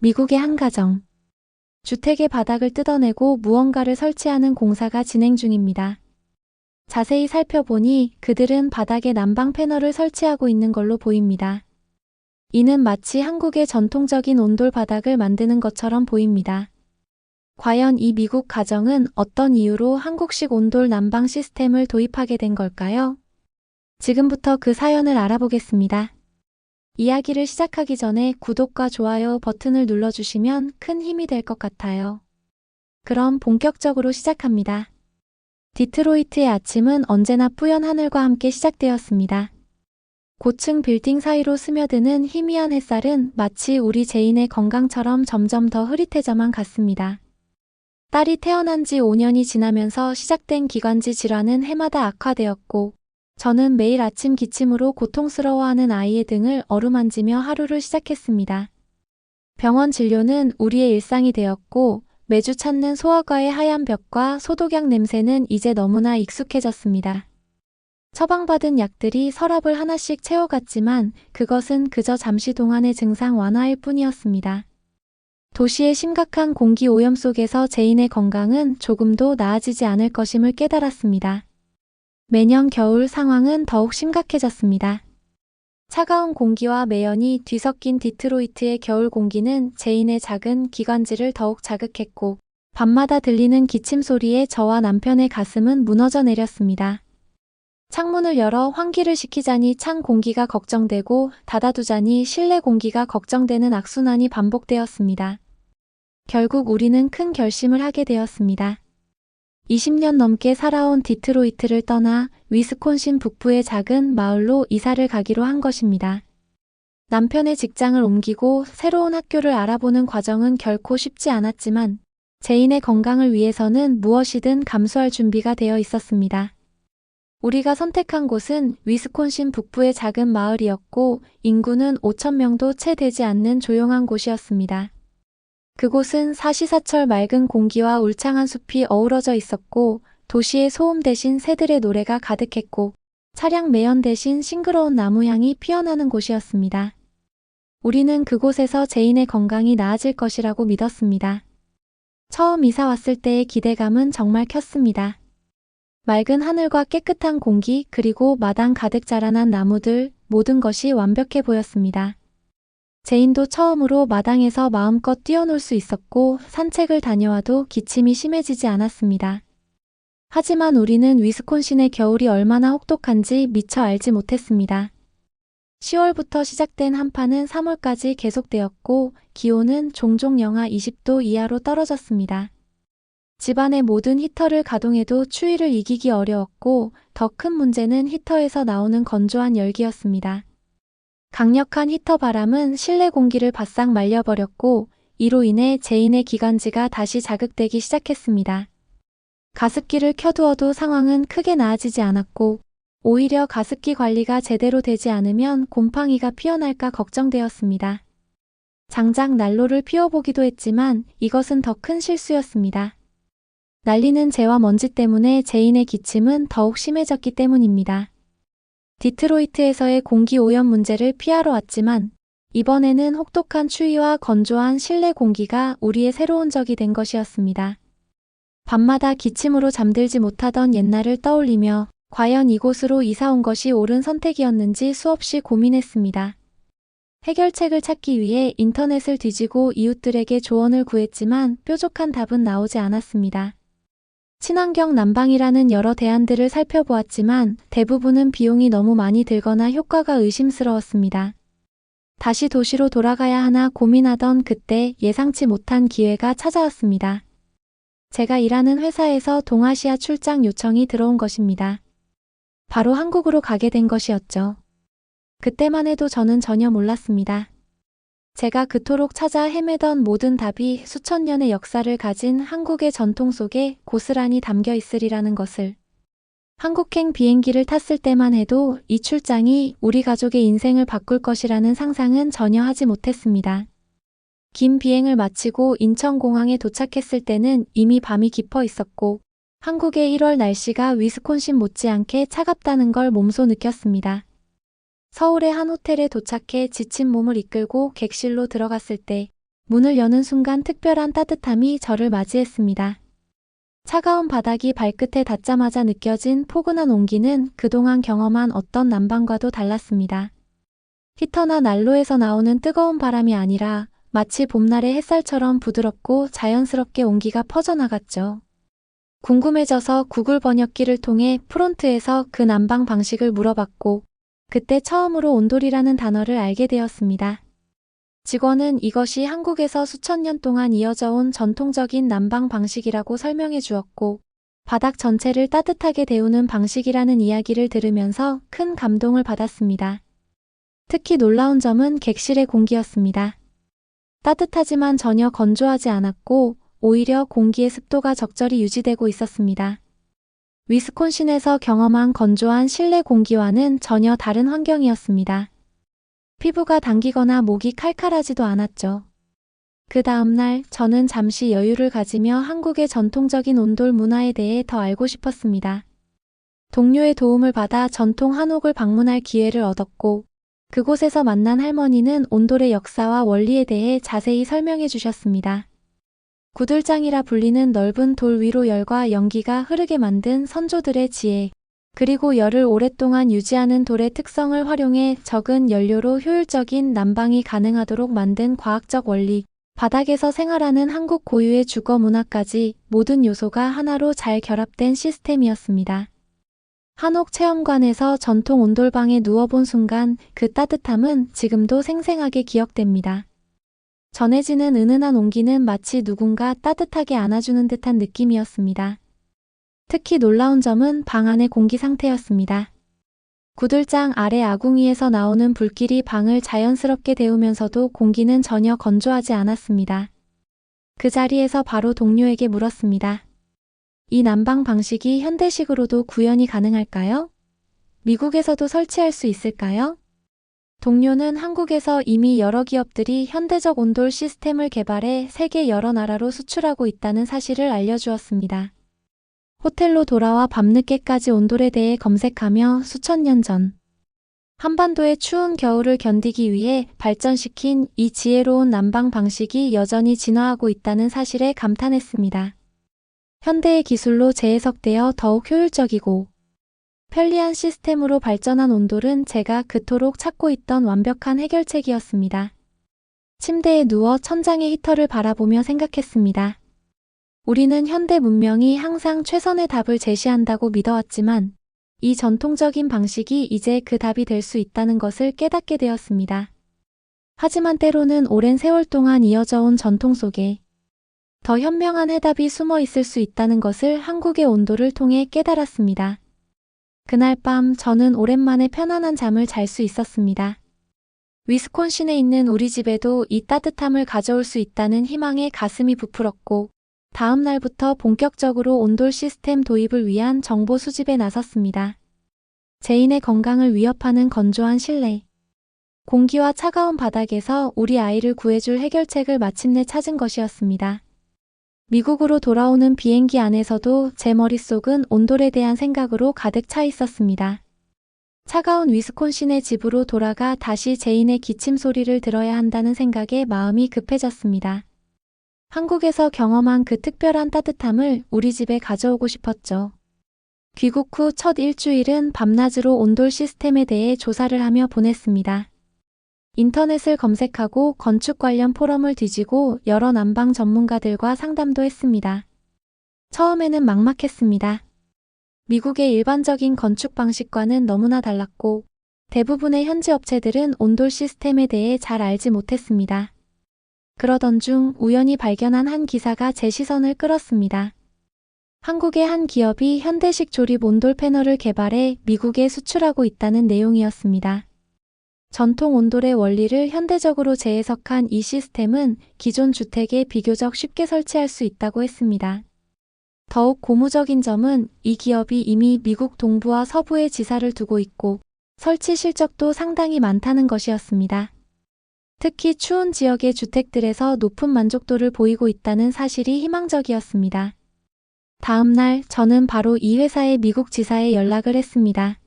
미국의 한 가정. 주택의 바닥을 뜯어내고 무언가를 설치하는 공사가 진행 중입니다. 자세히 살펴보니 그들은 바닥에 난방 패널을 설치하고 있는 걸로 보입니다. 이는 마치 한국의 전통적인 온돌 바닥을 만드는 것처럼 보입니다. 과연 이 미국 가정은 어떤 이유로 한국식 온돌 난방 시스템을 도입하게 된 걸까요? 지금부터 그 사연을 알아보겠습니다. 이야기를 시작하기 전에 구독과 좋아요 버튼을 눌러주시면 큰 힘이 될 것 같아요. 그럼 본격적으로 시작합니다. 디트로이트의 아침은 언제나 뿌연 하늘과 함께 시작되었습니다. 고층 빌딩 사이로 스며드는 희미한 햇살은 마치 우리 제인의 건강처럼 점점 더 흐릿해져만 갔습니다. 딸이 태어난 지 5년이 지나면서 시작된 기관지 질환은 해마다 악화되었고, 저는 매일 아침 기침으로 고통스러워하는 아이의 등을 어루만지며 하루를 시작했습니다. 병원 진료는 우리의 일상이 되었고, 매주 찾는 소아과의 하얀 벽과 소독약 냄새는 이제 너무나 익숙해졌습니다. 처방받은 약들이 서랍을 하나씩 채워갔지만 그것은 그저 잠시 동안의 증상 완화일 뿐이었습니다. 도시의 심각한 공기 오염 속에서 제인의 건강은 조금도 나아지지 않을 것임을 깨달았습니다. 매년 겨울 상황은 더욱 심각해졌습니다. 차가운 공기와 매연이 뒤섞인 디트로이트의 겨울 공기는 제인의 작은 기관지를 더욱 자극했고, 밤마다 들리는 기침 소리에 저와 남편의 가슴은 무너져 내렸습니다. 창문을 열어 환기를 시키자니 찬 공기가 걱정되고 닫아두자니 실내 공기가 걱정되는 악순환이 반복되었습니다. 결국 우리는 큰 결심을 하게 되었습니다. 20년 넘게 살아온 디트로이트를 떠나 위스콘신 북부의 작은 마을로 이사를 가기로 한 것입니다. 남편의 직장을 옮기고 새로운 학교를 알아보는 과정은 결코 쉽지 않았지만 제인의 건강을 위해서는 무엇이든 감수할 준비가 되어 있었습니다. 우리가 선택한 곳은 위스콘신 북부의 작은 마을이었고 인구는 5,000명도 채 되지 않는 조용한 곳이었습니다. 그곳은 사시사철 맑은 공기와 울창한 숲이 어우러져 있었고 도시의 소음 대신 새들의 노래가 가득했고 차량 매연 대신 싱그러운 나무향이 피어나는 곳이었습니다. 우리는 그곳에서 제인의 건강이 나아질 것이라고 믿었습니다. 처음 이사 왔을 때의 기대감은 정말 컸습니다. 맑은 하늘과 깨끗한 공기 그리고 마당 가득 자라난 나무들 모든 것이 완벽해 보였습니다. 제인도 처음으로 마당에서 마음껏 뛰어놀 수 있었고 산책을 다녀와도 기침이 심해지지 않았습니다. 하지만 우리는 위스콘신의 겨울이 얼마나 혹독한지 미처 알지 못했습니다. 10월부터 시작된 한파는 3월까지 계속되었고 기온은 종종 영하 20도 이하로 떨어졌습니다. 집안의 모든 히터를 가동해도 추위를 이기기 어려웠고 더 큰 문제는 히터에서 나오는 건조한 열기였습니다. 강력한 히터 바람은 실내 공기를 바싹 말려버렸고 이로 인해 제인의 기관지가 다시 자극되기 시작했습니다. 가습기를 켜두어도 상황은 크게 나아지지 않았고 오히려 가습기 관리가 제대로 되지 않으면 곰팡이가 피어날까 걱정되었습니다. 장작 난로를 피워보기도 했지만 이것은 더 큰 실수였습니다. 날리는 재와 먼지 때문에 제인의 기침은 더욱 심해졌기 때문입니다. 디트로이트에서의 공기 오염 문제를 피하러 왔지만 이번에는 혹독한 추위와 건조한 실내 공기가 우리의 새로운 적이 된 것이었습니다. 밤마다 기침으로 잠들지 못하던 옛날을 떠올리며 과연 이곳으로 이사 온 것이 옳은 선택이었는지 수없이 고민했습니다. 해결책을 찾기 위해 인터넷을 뒤지고 이웃들에게 조언을 구했지만 뾰족한 답은 나오지 않았습니다. 친환경 난방이라는 여러 대안들을 살펴보았지만 대부분은 비용이 너무 많이 들거나 효과가 의심스러웠습니다. 다시 도시로 돌아가야 하나 고민하던 그때 예상치 못한 기회가 찾아왔습니다. 제가 일하는 회사에서 동아시아 출장 요청이 들어온 것입니다. 바로 한국으로 가게 된 것이었죠. 그때만 해도 저는 전혀 몰랐습니다. 제가 그토록 찾아 헤매던 모든 답이 수천 년의 역사를 가진 한국의 전통 속에 고스란히 담겨 있으리라는 것을. 한국행 비행기를 탔을 때만 해도 이 출장이 우리 가족의 인생을 바꿀 것이라는 상상은 전혀 하지 못했습니다. 긴 비행을 마치고 인천공항에 도착했을 때는 이미 밤이 깊어 있었고 한국의 1월 날씨가 위스콘신 못지않게 차갑다는 걸 몸소 느꼈습니다. 서울의 한 호텔에 도착해 지친 몸을 이끌고 객실로 들어갔을 때 문을 여는 순간 특별한 따뜻함이 저를 맞이했습니다. 차가운 바닥이 발끝에 닿자마자 느껴진 포근한 온기는 그동안 경험한 어떤 난방과도 달랐습니다. 히터나 난로에서 나오는 뜨거운 바람이 아니라 마치 봄날의 햇살처럼 부드럽고 자연스럽게 온기가 퍼져나갔죠. 궁금해져서 구글 번역기를 통해 프론트에서 그 난방 방식을 물어봤고, 그때 처음으로 온돌이라는 단어를 알게 되었습니다. 직원은 이것이 한국에서 수천 년 동안 이어져 온 전통적인 난방 방식이라고 설명해 주었고, 바닥 전체를 따뜻하게 데우는 방식이라는 이야기를 들으면서 큰 감동을 받았습니다. 특히 놀라운 점은 객실의 공기였습니다. 따뜻하지만 전혀 건조하지 않았고, 오히려 공기의 습도가 적절히 유지되고 있었습니다. 위스콘신에서 경험한 건조한 실내 공기와는 전혀 다른 환경이었습니다. 피부가 당기거나 목이 칼칼하지도 않았죠. 그 다음날 저는 잠시 여유를 가지며 한국의 전통적인 온돌 문화에 대해 더 알고 싶었습니다. 동료의 도움을 받아 전통 한옥을 방문할 기회를 얻었고, 그곳에서 만난 할머니는 온돌의 역사와 원리에 대해 자세히 설명해 주셨습니다. 구들장이라 불리는 넓은 돌 위로 열과 연기가 흐르게 만든 선조들의 지혜, 그리고 열을 오랫동안 유지하는 돌의 특성을 활용해 적은 연료로 효율적인 난방이 가능하도록 만든 과학적 원리, 바닥에서 생활하는 한국 고유의 주거 문화까지 모든 요소가 하나로 잘 결합된 시스템이었습니다. 한옥 체험관에서 전통 온돌방에 누워본 순간 그 따뜻함은 지금도 생생하게 기억됩니다. 전해지는 은은한 온기는 마치 누군가 따뜻하게 안아주는 듯한 느낌이었습니다. 특히 놀라운 점은 방 안의 공기 상태였습니다. 구들장 아래 아궁이에서 나오는 불길이 방을 자연스럽게 데우면서도 공기는 전혀 건조하지 않았습니다. 그 자리에서 바로 동료에게 물었습니다. 이 난방 방식이 현대식으로도 구현이 가능할까요? 미국에서도 설치할 수 있을까요? 동료는 한국에서 이미 여러 기업들이 현대적 온돌 시스템을 개발해 세계 여러 나라로 수출하고 있다는 사실을 알려주었습니다. 호텔로 돌아와 밤늦게까지 온돌에 대해 검색하며 수천 년 전 한반도의 추운 겨울을 견디기 위해 발전시킨 이 지혜로운 난방 방식이 여전히 진화하고 있다는 사실에 감탄했습니다. 현대의 기술로 재해석되어 더욱 효율적이고 편리한 시스템으로 발전한 온돌은 제가 그토록 찾고 있던 완벽한 해결책이었습니다. 침대에 누워 천장의 히터를 바라보며 생각했습니다. 우리는 현대 문명이 항상 최선의 답을 제시한다고 믿어왔지만 이 전통적인 방식이 이제 그 답이 될 수 있다는 것을 깨닫게 되었습니다. 하지만 때로는 오랜 세월 동안 이어져 온 전통 속에 더 현명한 해답이 숨어 있을 수 있다는 것을 한국의 온돌을 통해 깨달았습니다. 그날 밤 저는 오랜만에 편안한 잠을 잘 수 있었습니다. 위스콘신에 있는 우리 집에도 이 따뜻함을 가져올 수 있다는 희망에 가슴이 부풀었고, 다음 날부터 본격적으로 온돌 시스템 도입을 위한 정보 수집에 나섰습니다. 제인의 건강을 위협하는 건조한 실내, 공기와 차가운 바닥에서 우리 아이를 구해줄 해결책을 마침내 찾은 것이었습니다. 미국으로 돌아오는 비행기 안에서도 제 머릿속은 온돌에 대한 생각으로 가득 차 있었습니다. 차가운 위스콘신의 집으로 돌아가 다시 제인의 기침 소리를 들어야 한다는 생각에 마음이 급해졌습니다. 한국에서 경험한 그 특별한 따뜻함을 우리 집에 가져오고 싶었죠. 귀국 후 첫 일주일은 밤낮으로 온돌 시스템에 대해 조사를 하며 보냈습니다. 인터넷을 검색하고 건축 관련 포럼을 뒤지고 여러 난방 전문가들과 상담도 했습니다. 처음에는 막막했습니다. 미국의 일반적인 건축 방식과는 너무나 달랐고 대부분의 현지 업체들은 온돌 시스템에 대해 잘 알지 못했습니다. 그러던 중 우연히 발견한 한 기사가 제 시선을 끌었습니다. 한국의 한 기업이 현대식 조립 온돌 패널을 개발해 미국에 수출하고 있다는 내용이었습니다. 전통 온돌의 원리를 현대적으로 재해석한 이 시스템은 기존 주택에 비교적 쉽게 설치할 수 있다고 했습니다. 더욱 고무적인 점은 이 기업이 이미 미국 동부와 서부에 지사를 두고 있고 설치 실적도 상당히 많다는 것이었습니다. 특히 추운 지역의 주택들에서 높은 만족도를 보이고 있다는 사실이 희망적이었습니다. 다음 날 저는 바로 이 회사의 미국 지사에 연락을 했습니다.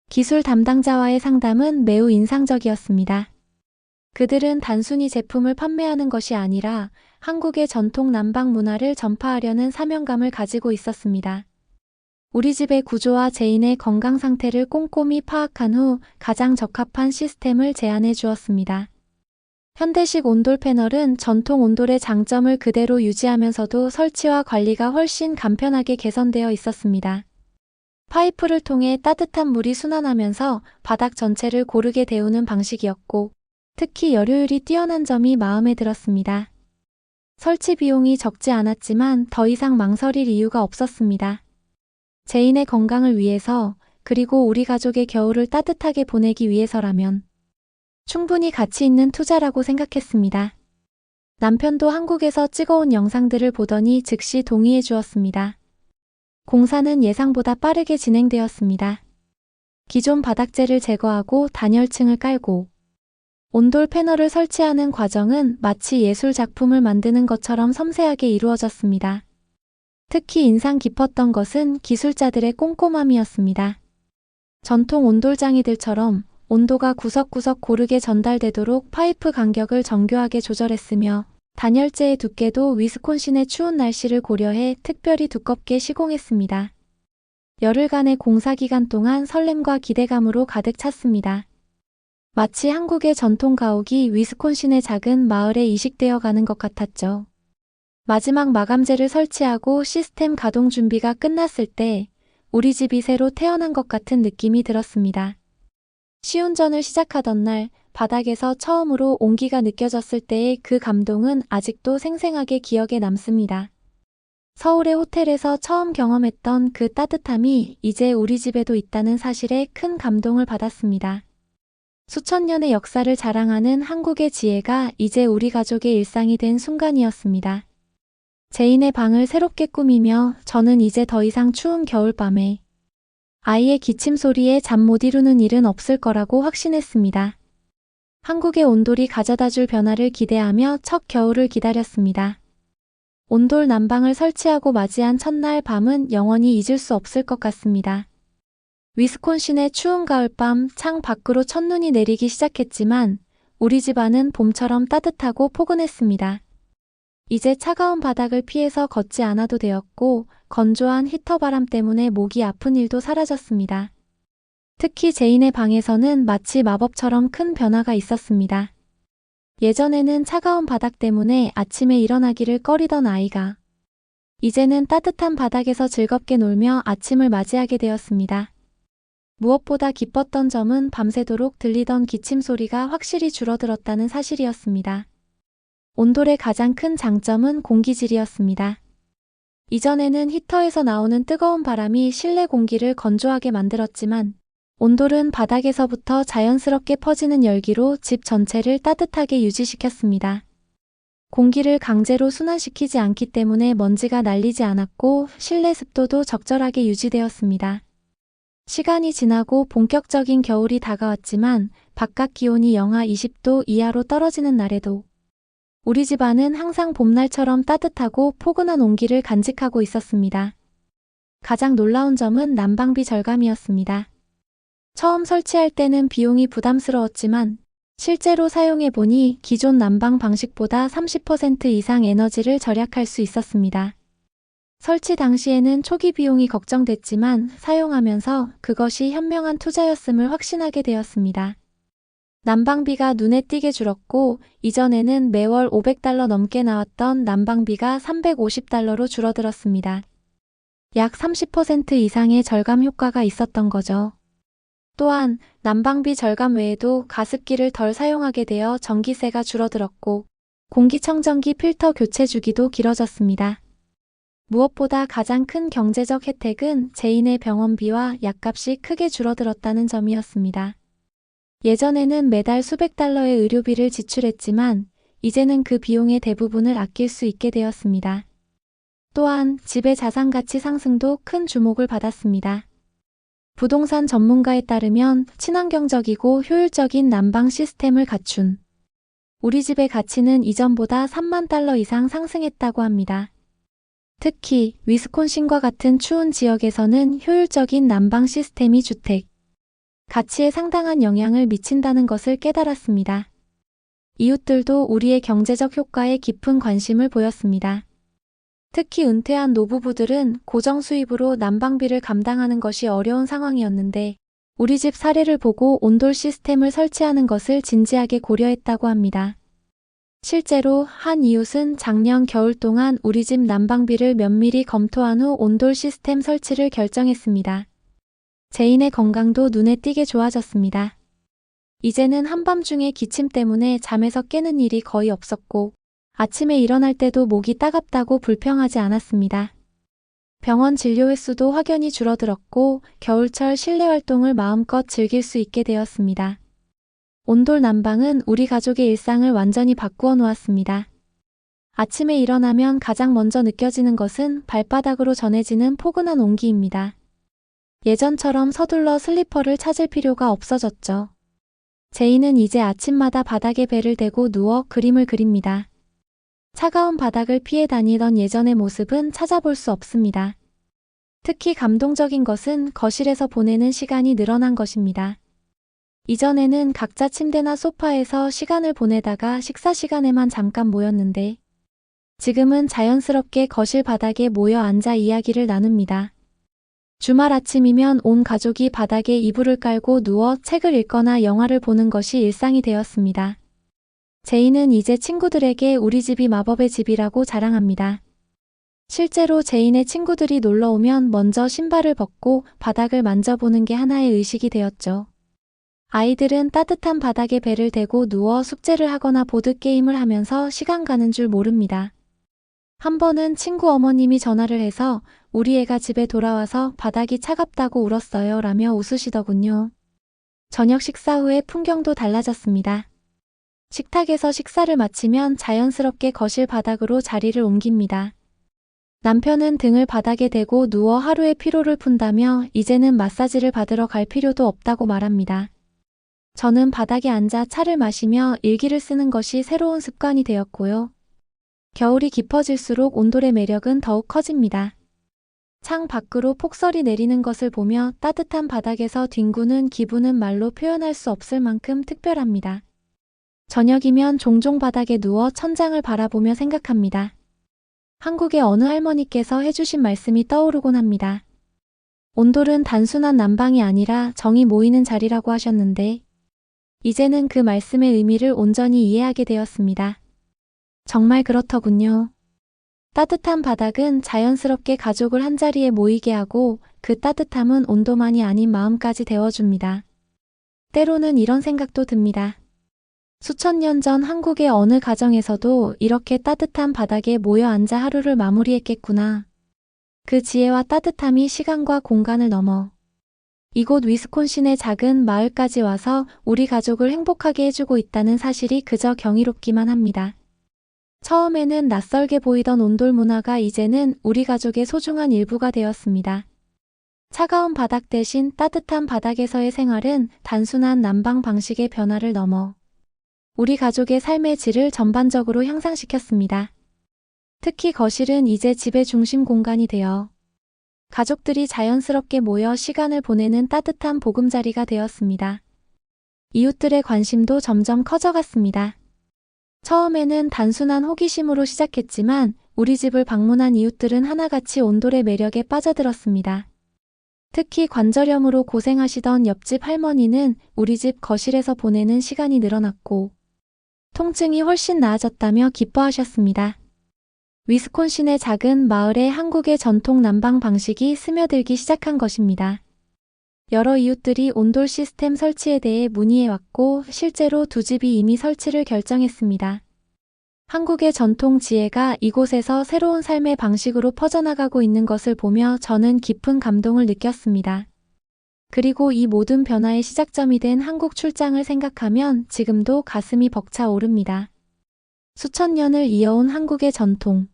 기술 담당자와의 상담은 매우 인상적이었습니다. 그들은 단순히 제품을 판매하는 것이 아니라 한국의 전통 난방 문화를 전파하려는 사명감을 가지고 있었습니다. 우리 집의 구조와 제인의 건강 상태를 꼼꼼히 파악한 후 가장 적합한 시스템을 제안해 주었습니다. 현대식 온돌 패널은 전통 온돌의 장점을 그대로 유지하면서도 설치와 관리가 훨씬 간편하게 개선되어 있었습니다. 파이프를 통해 따뜻한 물이 순환하면서 바닥 전체를 고르게 데우는 방식이었고, 특히 열효율이 뛰어난 점이 마음에 들었습니다. 설치 비용이 적지 않았지만 더 이상 망설일 이유가 없었습니다. 제인의 건강을 위해서, 그리고 우리 가족의 겨울을 따뜻하게 보내기 위해서라면 충분히 가치 있는 투자라고 생각했습니다. 남편도 한국에서 찍어온 영상들을 보더니 즉시 동의해 주었습니다. 공사는 예상보다 빠르게 진행되었습니다. 기존 바닥재를 제거하고 단열층을 깔고 온돌 패널을 설치하는 과정은 마치 예술 작품을 만드는 것처럼 섬세하게 이루어졌습니다. 특히 인상 깊었던 것은 기술자들의 꼼꼼함이었습니다. 전통 온돌장이들처럼 온도가 구석구석 고르게 전달되도록 파이프 간격을 정교하게 조절했으며 단열재의 두께도 위스콘신의 추운 날씨를 고려해 특별히 두껍게 시공했습니다. 열흘간의 공사 기간 동안 설렘과 기대감으로 가득 찼습니다. 마치 한국의 전통 가옥이 위스콘신의 작은 마을에 이식되어 가는 것 같았죠. 마지막 마감재를 설치하고 시스템 가동 준비가 끝났을 때 우리 집이 새로 태어난 것 같은 느낌이 들었습니다. 시운전을 시작하던 날 바닥에서 처음으로 온기가 느껴졌을 때의 그 감동은 아직도 생생하게 기억에 남습니다. 서울의 호텔에서 처음 경험했던 그 따뜻함이 이제 우리 집에도 있다는 사실에 큰 감동을 받았습니다. 수천 년의 역사를 자랑하는 한국의 지혜가 이제 우리 가족의 일상이 된 순간이었습니다. 제인의 방을 새롭게 꾸미며 저는 이제 더 이상 추운 겨울밤에 아이의 기침 소리에 잠 못 이루는 일은 없을 거라고 확신했습니다. 한국의 온돌이 가져다줄 변화를 기대하며 첫 겨울을 기다렸습니다. 온돌 난방을 설치하고 맞이한 첫날 밤은 영원히 잊을 수 없을 것 같습니다. 위스콘신의 추운 가을밤 창 밖으로 첫눈이 내리기 시작했지만 우리 집안은 봄처럼 따뜻하고 포근했습니다. 이제 차가운 바닥을 피해서 걷지 않아도 되었고 건조한 히터 바람 때문에 목이 아픈 일도 사라졌습니다. 특히 제인의 방에서는 마치 마법처럼 큰 변화가 있었습니다. 예전에는 차가운 바닥 때문에 아침에 일어나기를 꺼리던 아이가 이제는 따뜻한 바닥에서 즐겁게 놀며 아침을 맞이하게 되었습니다. 무엇보다 기뻤던 점은 밤새도록 들리던 기침 소리가 확실히 줄어들었다는 사실이었습니다. 온돌의 가장 큰 장점은 공기질이었습니다. 이전에는 히터에서 나오는 뜨거운 바람이 실내 공기를 건조하게 만들었지만 온돌은 바닥에서부터 자연스럽게 퍼지는 열기로 집 전체를 따뜻하게 유지시켰습니다. 공기를 강제로 순환시키지 않기 때문에 먼지가 날리지 않았고 실내 습도도 적절하게 유지되었습니다. 시간이 지나고 본격적인 겨울이 다가왔지만 바깥 기온이 영하 20도 이하로 떨어지는 날에도 우리 집안은 항상 봄날처럼 따뜻하고 포근한 온기를 간직하고 있었습니다. 가장 놀라운 점은 난방비 절감이었습니다. 처음 설치할 때는 비용이 부담스러웠지만 실제로 사용해보니 기존 난방 방식보다 30% 이상 에너지를 절약할 수 있었습니다. 설치 당시에는 초기 비용이 걱정됐지만 사용하면서 그것이 현명한 투자였음을 확신하게 되었습니다. 난방비가 눈에 띄게 줄었고 이전에는 매월 $500 넘게 나왔던 난방비가 $350로 줄어들었습니다. 약 30% 이상의 절감 효과가 있었던 거죠. 또한 난방비 절감 외에도 가습기를 덜 사용하게 되어 전기세가 줄어들었고 공기청정기 필터 교체 주기도 길어졌습니다. 무엇보다 가장 큰 경제적 혜택은 제인의 병원비와 약값이 크게 줄어들었다는 점이었습니다. 예전에는 매달 수백 달러의 의료비를 지출했지만 이제는 그 비용의 대부분을 아낄 수 있게 되었습니다. 또한 집의 자산 가치 상승도 큰 주목을 받았습니다. 부동산 전문가에 따르면 친환경적이고 효율적인 난방 시스템을 갖춘 우리 집의 가치는 이전보다 $30,000 이상 상승했다고 합니다. 특히 위스콘신과 같은 추운 지역에서는 효율적인 난방 시스템이 주택 가치에 상당한 영향을 미친다는 것을 깨달았습니다. 이웃들도 우리의 경제적 효과에 깊은 관심을 보였습니다. 특히 은퇴한 노부부들은 고정 수입으로 난방비를 감당하는 것이 어려운 상황이었는데 우리 집 사례를 보고 온돌 시스템을 설치하는 것을 진지하게 고려했다고 합니다. 실제로 한 이웃은 작년 겨울 동안 우리 집 난방비를 면밀히 검토한 후 온돌 시스템 설치를 결정했습니다. 제인의 건강도 눈에 띄게 좋아졌습니다. 이제는 한밤중에 기침 때문에 잠에서 깨는 일이 거의 없었고 아침에 일어날 때도 목이 따갑다고 불평하지 않았습니다. 병원 진료 횟수도 확연히 줄어들었고 겨울철 실내 활동을 마음껏 즐길 수 있게 되었습니다. 온돌 난방은 우리 가족의 일상을 완전히 바꾸어 놓았습니다. 아침에 일어나면 가장 먼저 느껴지는 것은 발바닥으로 전해지는 포근한 온기입니다. 예전처럼 서둘러 슬리퍼를 찾을 필요가 없어졌죠. 제이는 이제 아침마다 바닥에 배를 대고 누워 그림을 그립니다. 차가운 바닥을 피해 다니던 예전의 모습은 찾아볼 수 없습니다. 특히 감동적인 것은 거실에서 보내는 시간이 늘어난 것입니다. 이전에는 각자 침대나 소파에서 시간을 보내다가 식사 시간에만 잠깐 모였는데 지금은 자연스럽게 거실 바닥에 모여 앉아 이야기를 나눕니다. 주말 아침이면 온 가족이 바닥에 이불을 깔고 누워 책을 읽거나 영화를 보는 것이 일상이 되었습니다. 제인은 이제 친구들에게 우리 집이 마법의 집이라고 자랑합니다. 실제로 제인의 친구들이 놀러 오면 먼저 신발을 벗고 바닥을 만져보는 게 하나의 의식이 되었죠. 아이들은 따뜻한 바닥에 배를 대고 누워 숙제를 하거나 보드게임을 하면서 시간 가는 줄 모릅니다. 한 번은 친구 어머님이 전화를 해서 우리 애가 집에 돌아와서 바닥이 차갑다고 울었어요 라며 웃으시더군요. 저녁 식사 후에 풍경도 달라졌습니다. 식탁에서 식사를 마치면 자연스럽게 거실 바닥으로 자리를 옮깁니다. 남편은 등을 바닥에 대고 누워 하루의 피로를 푼다며 이제는 마사지를 받으러 갈 필요도 없다고 말합니다. 저는 바닥에 앉아 차를 마시며 일기를 쓰는 것이 새로운 습관이 되었고요. 겨울이 깊어질수록 온돌의 매력은 더욱 커집니다. 창 밖으로 폭설이 내리는 것을 보며 따뜻한 바닥에서 뒹구는 기분은 말로 표현할 수 없을 만큼 특별합니다. 저녁이면 종종 바닥에 누워 천장을 바라보며 생각합니다. 한국의 어느 할머니께서 해주신 말씀이 떠오르곤 합니다. 온돌은 단순한 난방이 아니라 정이 모이는 자리라고 하셨는데 이제는 그 말씀의 의미를 온전히 이해하게 되었습니다. 정말 그렇더군요. 따뜻한 바닥은 자연스럽게 가족을 한자리에 모이게 하고 그 따뜻함은 온도만이 아닌 마음까지 데워줍니다. 때로는 이런 생각도 듭니다. 수천 년 전 한국의 어느 가정에서도 이렇게 따뜻한 바닥에 모여 앉아 하루를 마무리했겠구나. 그 지혜와 따뜻함이 시간과 공간을 넘어 이곳 위스콘신의 작은 마을까지 와서 우리 가족을 행복하게 해주고 있다는 사실이 그저 경이롭기만 합니다. 처음에는 낯설게 보이던 온돌 문화가 이제는 우리 가족의 소중한 일부가 되었습니다. 차가운 바닥 대신 따뜻한 바닥에서의 생활은 단순한 난방 방식의 변화를 넘어 우리 가족의 삶의 질을 전반적으로 향상시켰습니다. 특히 거실은 이제 집의 중심 공간이 되어 가족들이 자연스럽게 모여 시간을 보내는 따뜻한 보금자리가 되었습니다. 이웃들의 관심도 점점 커져갔습니다. 처음에는 단순한 호기심으로 시작했지만 우리 집을 방문한 이웃들은 하나같이 온돌의 매력에 빠져들었습니다. 특히 관절염으로 고생하시던 옆집 할머니는 우리 집 거실에서 보내는 시간이 늘어났고 통증이 훨씬 나아졌다며 기뻐하셨습니다. 위스콘신의 작은 마을에 한국의 전통 난방 방식이 스며들기 시작한 것입니다. 여러 이웃들이 온돌 시스템 설치에 대해 문의해왔고 실제로 두 집이 이미 설치를 결정했습니다. 한국의 전통 지혜가 이곳에서 새로운 삶의 방식으로 퍼져나가고 있는 것을 보며 저는 깊은 감동을 느꼈습니다. 그리고 이 모든 변화의 시작점이 된 한국 출장을 생각하면 지금도 가슴이 벅차 오릅니다. 수천 년을 이어온 한국의 전통.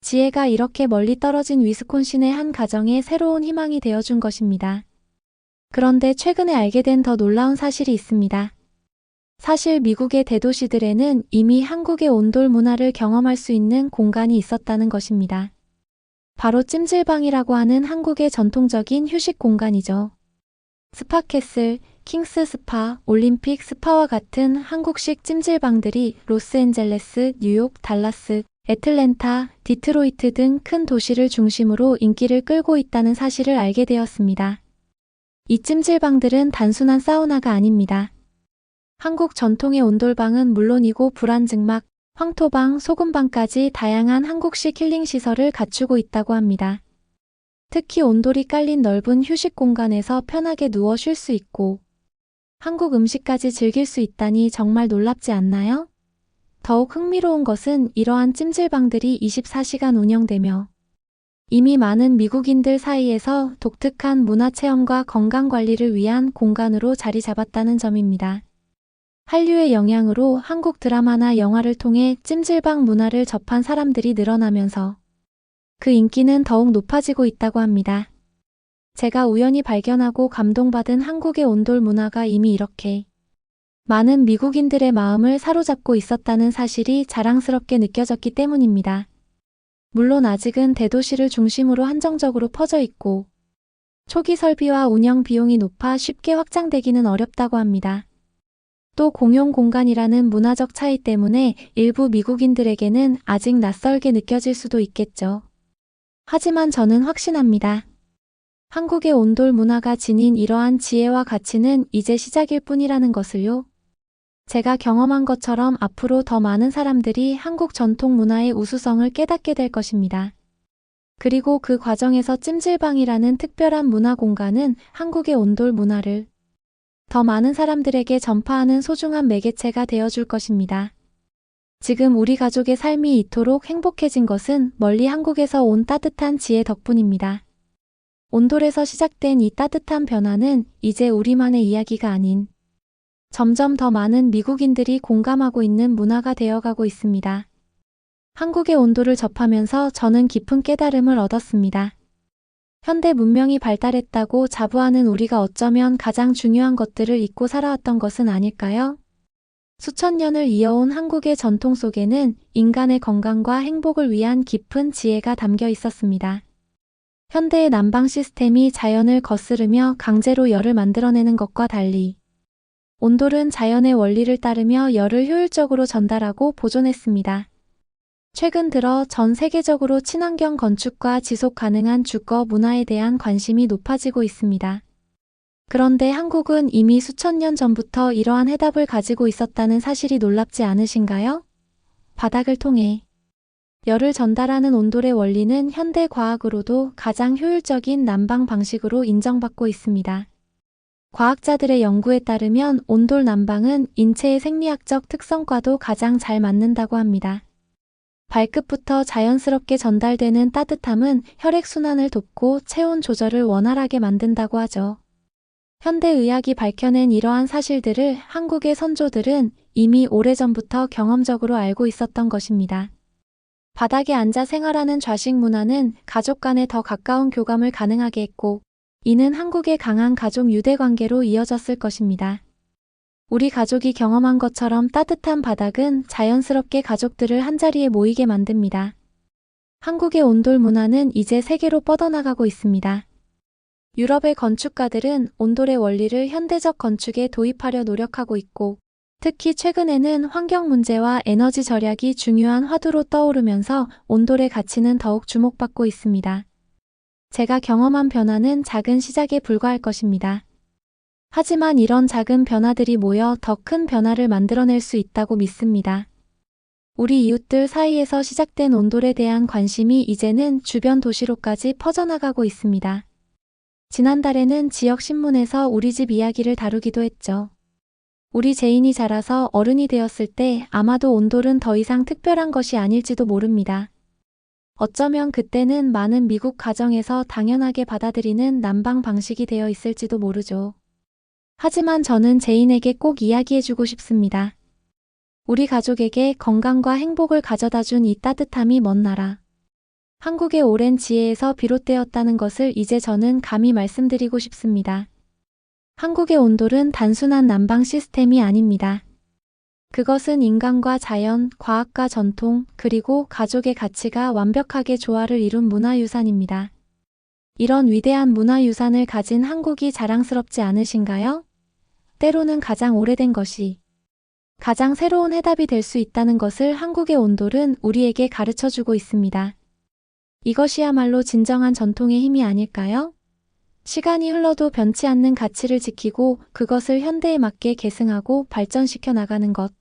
지혜가 이렇게 멀리 떨어진 위스콘신의 한 가정에 새로운 희망이 되어준 것입니다. 그런데 최근에 알게 된 더 놀라운 사실이 있습니다. 사실 미국의 대도시들에는 이미 한국의 온돌 문화를 경험할 수 있는 공간이 있었다는 것입니다. 바로 찜질방이라고 하는 한국의 전통적인 휴식 공간이죠. 스파캐슬, 킹스 스파, 올림픽 스파와 같은 한국식 찜질방들이 로스앤젤레스, 뉴욕, 달라스, 애틀랜타, 디트로이트 등 큰 도시를 중심으로 인기를 끌고 있다는 사실을 알게 되었습니다. 이 찜질방들은 단순한 사우나가 아닙니다. 한국 전통의 온돌방은 물론이고 불안증막, 황토방, 소금방까지 다양한 한국식 힐링 시설을 갖추고 있다고 합니다. 특히 온돌이 깔린 넓은 휴식 공간에서 편하게 누워 쉴 수 있고 한국 음식까지 즐길 수 있다니 정말 놀랍지 않나요? 더욱 흥미로운 것은 이러한 찜질방들이 24시간 운영되며 이미 많은 미국인들 사이에서 독특한 문화체험과 건강관리를 위한 공간으로 자리 잡았다는 점입니다. 한류의 영향으로 한국 드라마나 영화를 통해 찜질방 문화를 접한 사람들이 늘어나면서 그 인기는 더욱 높아지고 있다고 합니다. 제가 우연히 발견하고 감동받은 한국의 온돌 문화가 이미 이렇게 많은 미국인들의 마음을 사로잡고 있었다는 사실이 자랑스럽게 느껴졌기 때문입니다. 물론 아직은 대도시를 중심으로 한정적으로 퍼져 있고 초기 설비와 운영 비용이 높아 쉽게 확장되기는 어렵다고 합니다. 또 공용 공간이라는 문화적 차이 때문에 일부 미국인들에게는 아직 낯설게 느껴질 수도 있겠죠. 하지만 저는 확신합니다. 한국의 온돌 문화가 지닌 이러한 지혜와 가치는 이제 시작일 뿐이라는 것을요. 제가 경험한 것처럼 앞으로 더 많은 사람들이 한국 전통 문화의 우수성을 깨닫게 될 것입니다. 그리고 그 과정에서 찜질방이라는 특별한 문화 공간은 한국의 온돌 문화를 더 많은 사람들에게 전파하는 소중한 매개체가 되어줄 것입니다. 지금 우리 가족의 삶이 이토록 행복해진 것은 멀리 한국에서 온 따뜻한 지혜 덕분입니다. 온돌에서 시작된 이 따뜻한 변화는 이제 우리만의 이야기가 아닌 점점 더 많은 미국인들이 공감하고 있는 문화가 되어가고 있습니다. 한국의 온돌을 접하면서 저는 깊은 깨달음을 얻었습니다. 현대 문명이 발달했다고 자부하는 우리가 어쩌면 가장 중요한 것들을 잊고 살아왔던 것은 아닐까요? 수천 년을 이어온 한국의 전통 속에는 인간의 건강과 행복을 위한 깊은 지혜가 담겨 있었습니다. 현대의 난방 시스템이 자연을 거스르며 강제로 열을 만들어내는 것과 달리 온돌은 자연의 원리를 따르며 열을 효율적으로 전달하고 보존했습니다. 최근 들어 전 세계적으로 친환경 건축과 지속 가능한 주거 문화에 대한 관심이 높아지고 있습니다. 그런데 한국은 이미 수천 년 전부터 이러한 해답을 가지고 있었다는 사실이 놀랍지 않으신가요? 바닥을 통해 열을 전달하는 온돌의 원리는 현대 과학으로도 가장 효율적인 난방 방식으로 인정받고 있습니다. 과학자들의 연구에 따르면 온돌 난방은 인체의 생리학적 특성과도 가장 잘 맞는다고 합니다. 발끝부터 자연스럽게 전달되는 따뜻함은 혈액순환을 돕고 체온 조절을 원활하게 만든다고 하죠. 현대의학이 밝혀낸 이러한 사실들을 한국의 선조들은 이미 오래전부터 경험적으로 알고 있었던 것입니다. 바닥에 앉아 생활하는 좌식 문화는 가족 간에 더 가까운 교감을 가능하게 했고, 이는 한국의 강한 가족 유대 관계로 이어졌을 것입니다. 우리 가족이 경험한 것처럼 따뜻한 바닥은 자연스럽게 가족들을 한자리에 모이게 만듭니다. 한국의 온돌 문화는 이제 세계로 뻗어나가고 있습니다. 유럽의 건축가들은 온돌의 원리를 현대적 건축에 도입하려 노력하고 있고, 특히 최근에는 환경 문제와 에너지 절약이 중요한 화두로 떠오르면서 온돌의 가치는 더욱 주목받고 있습니다. 제가 경험한 변화는 작은 시작에 불과할 것입니다. 하지만 이런 작은 변화들이 모여 더 큰 변화를 만들어낼 수 있다고 믿습니다. 우리 이웃들 사이에서 시작된 온돌에 대한 관심이 이제는 주변 도시로까지 퍼져나가고 있습니다. 지난달에는 지역 신문에서 우리 집 이야기를 다루기도 했죠. 우리 제인이 자라서 어른이 되었을 때 아마도 온돌은 더 이상 특별한 것이 아닐지도 모릅니다. 어쩌면 그때는 많은 미국 가정에서 당연하게 받아들이는 난방 방식이 되어 있을지도 모르죠. 하지만 저는 제인에게 꼭 이야기해주고 싶습니다. 우리 가족에게 건강과 행복을 가져다준 이 따뜻함이 먼 나라 한국의 오랜 지혜에서 비롯되었다는 것을 이제 저는 감히 말씀드리고 싶습니다. 한국의 온돌은 단순한 난방 시스템이 아닙니다. 그것은 인간과 자연, 과학과 전통, 그리고 가족의 가치가 완벽하게 조화를 이룬 문화유산입니다. 이런 위대한 문화유산을 가진 한국이 자랑스럽지 않으신가요? 때로는 가장 오래된 것이 가장 새로운 해답이 될 수 있다는 것을 한국의 온돌은 우리에게 가르쳐주고 있습니다. 이것이야말로 진정한 전통의 힘이 아닐까요? 시간이 흘러도 변치 않는 가치를 지키고 그것을 현대에 맞게 계승하고 발전시켜 나가는 것.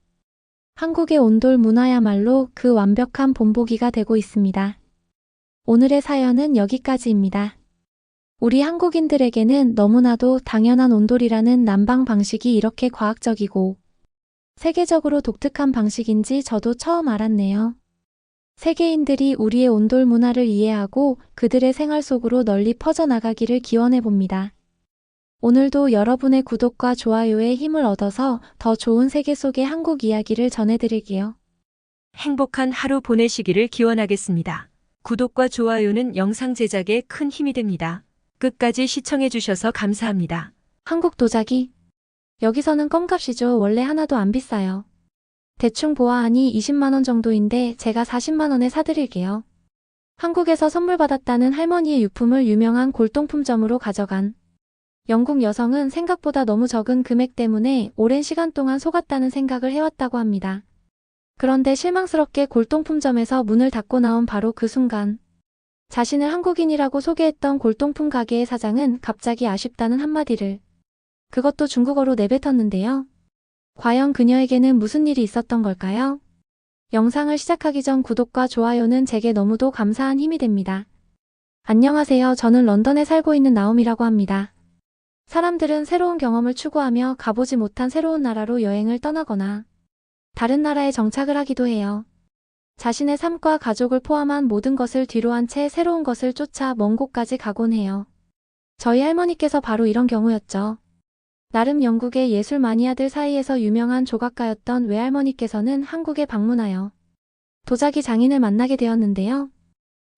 한국의 온돌 문화야말로 그 완벽한 본보기가 되고 있습니다. 오늘의 사연은 여기까지입니다. 우리 한국인들에게는 너무나도 당연한 온돌이라는 난방 방식이 이렇게 과학적이고 세계적으로 독특한 방식인지 저도 처음 알았네요. 세계인들이 우리의 온돌 문화를 이해하고 그들의 생활 속으로 널리 퍼져나가기를 기원해봅니다. 오늘도 여러분의 구독과 좋아요에 힘을 얻어서 더 좋은 세계 속의 한국 이야기를 전해드릴게요. 행복한 하루 보내시기를 기원하겠습니다. 구독과 좋아요는 영상 제작에 큰 힘이 됩니다. 끝까지 시청해주셔서 감사합니다. 한국 도자기. 여기서는 껌값이죠. 원래 하나도 안 비싸요. 대충 보아하니 20만원 정도인데 제가 40만원에 사드릴게요. 한국에서 선물 받았다는 할머니의 유품을 유명한 골동품점으로 가져간 영국 여성은 생각보다 너무 적은 금액 때문에 오랜 시간 동안 속았다는 생각을 해왔다고 합니다. 그런데 실망스럽게 골동품점에서 문을 닫고 나온 바로 그 순간 자신을 한국인이라고 소개했던 골동품 가게의 사장은 갑자기 아쉽다는 한마디를 그것도 중국어로 내뱉었는데요. 과연 그녀에게는 무슨 일이 있었던 걸까요? 영상을 시작하기 전 구독과 좋아요는 제게 너무도 감사한 힘이 됩니다. 안녕하세요. 저는 런던에 살고 있는 나옴이라고 합니다. 사람들은 새로운 경험을 추구하며 가보지 못한 새로운 나라로 여행을 떠나거나 다른 나라에 정착을 하기도 해요. 자신의 삶과 가족을 포함한 모든 것을 뒤로한 채 새로운 것을 쫓아 먼 곳까지 가곤 해요. 저희 할머니께서 바로 이런 경우였죠. 나름 영국의 예술 마니아들 사이에서 유명한 조각가였던 외할머니께서는 한국에 방문하여 도자기 장인을 만나게 되었는데요.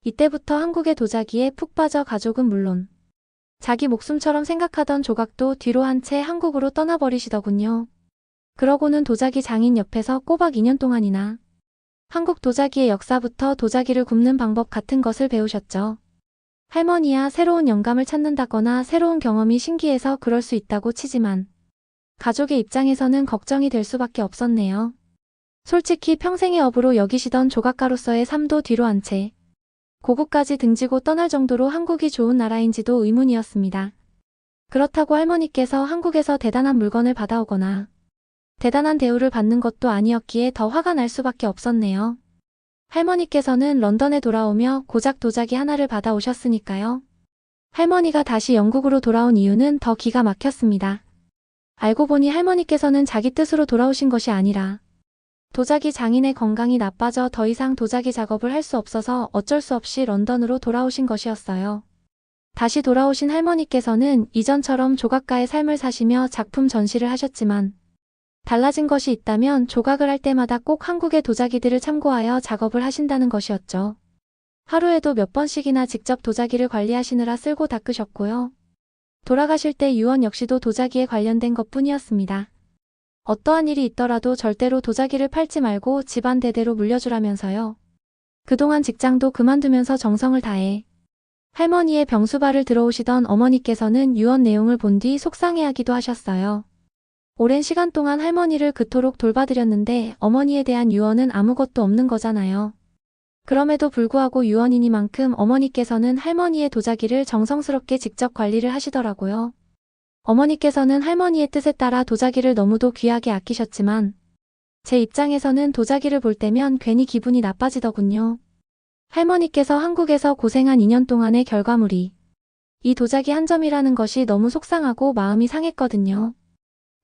이때부터 한국의 도자기에 푹 빠져 가족은 물론 자기 목숨처럼 생각하던 조각도 뒤로 한 채 한국으로 떠나버리시더군요. 그러고는 도자기 장인 옆에서 꼬박 2년 동안이나 한국 도자기의 역사부터 도자기를 굽는 방법 같은 것을 배우셨죠. 할머니야 새로운 영감을 찾는다거나 새로운 경험이 신기해서 그럴 수 있다고 치지만 가족의 입장에서는 걱정이 될 수밖에 없었네요. 솔직히 평생의 업으로 여기시던 조각가로서의 삶도 뒤로 한 채 고국까지 등지고 떠날 정도로 한국이 좋은 나라인지도 의문이었습니다. 그렇다고 할머니께서 한국에서 대단한 물건을 받아오거나 대단한 대우를 받는 것도 아니었기에 더 화가 날 수밖에 없었네요. 할머니께서는 런던에 돌아오며 고작 도자기 하나를 받아오셨으니까요. 할머니가 다시 영국으로 돌아온 이유는 더 기가 막혔습니다. 알고 보니 할머니께서는 자기 뜻으로 돌아오신 것이 아니라 도자기 장인의 건강이 나빠져 더 이상 도자기 작업을 할 수 없어서 어쩔 수 없이 런던으로 돌아오신 것이었어요. 다시 돌아오신 할머니께서는 이전처럼 조각가의 삶을 사시며 작품 전시를 하셨지만 달라진 것이 있다면 조각을 할 때마다 꼭 한국의 도자기들을 참고하여 작업을 하신다는 것이었죠. 하루에도 몇 번씩이나 직접 도자기를 관리하시느라 쓸고 닦으셨고요. 돌아가실 때 유언 역시도 도자기에 관련된 것뿐이었습니다. 어떠한 일이 있더라도 절대로 도자기를 팔지 말고 집안 대대로 물려주라면서요. 그동안 직장도 그만두면서 정성을 다해 할머니의 병수발을 들어오시던 어머니께서는 유언 내용을 본 뒤 속상해하기도 하셨어요. 오랜 시간 동안 할머니를 그토록 돌봐드렸는데 어머니에 대한 유언은 아무것도 없는 거잖아요. 그럼에도 불구하고 유언이니만큼 어머니께서는 할머니의 도자기를 정성스럽게 직접 관리를 하시더라고요. 어머니께서는 할머니의 뜻에 따라 도자기를 너무도 귀하게 아끼셨지만 제 입장에서는 도자기를 볼 때면 괜히 기분이 나빠지더군요. 할머니께서 한국에서 고생한 2년 동안의 결과물이 이 도자기 한 점이라는 것이 너무 속상하고 마음이 상했거든요.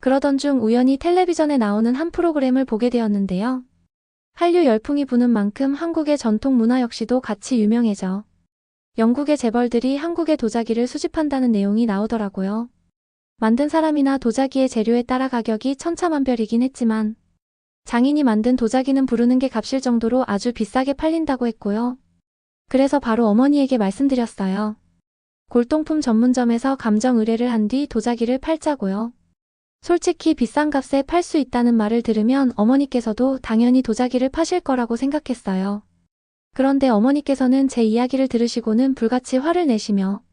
그러던 중 우연히 텔레비전에 나오는 한 프로그램을 보게 되었는데요. 한류 열풍이 부는 만큼 한국의 전통 문화 역시도 같이 유명해져 영국의 재벌들이 한국의 도자기를 수집한다는 내용이 나오더라고요. 만든 사람이나 도자기의 재료에 따라 가격이 천차만별이긴 했지만 장인이 만든 도자기는 부르는 게 값일 정도로 아주 비싸게 팔린다고 했고요. 그래서 바로 어머니에게 말씀드렸어요. 골동품 전문점에서 감정 의뢰를 한 뒤 도자기를 팔자고요. 솔직히 비싼 값에 팔 수 있다는 말을 들으면 어머니께서도 당연히 도자기를 파실 거라고 생각했어요. 그런데 어머니께서는 제 이야기를 들으시고는 불같이 화를 내시며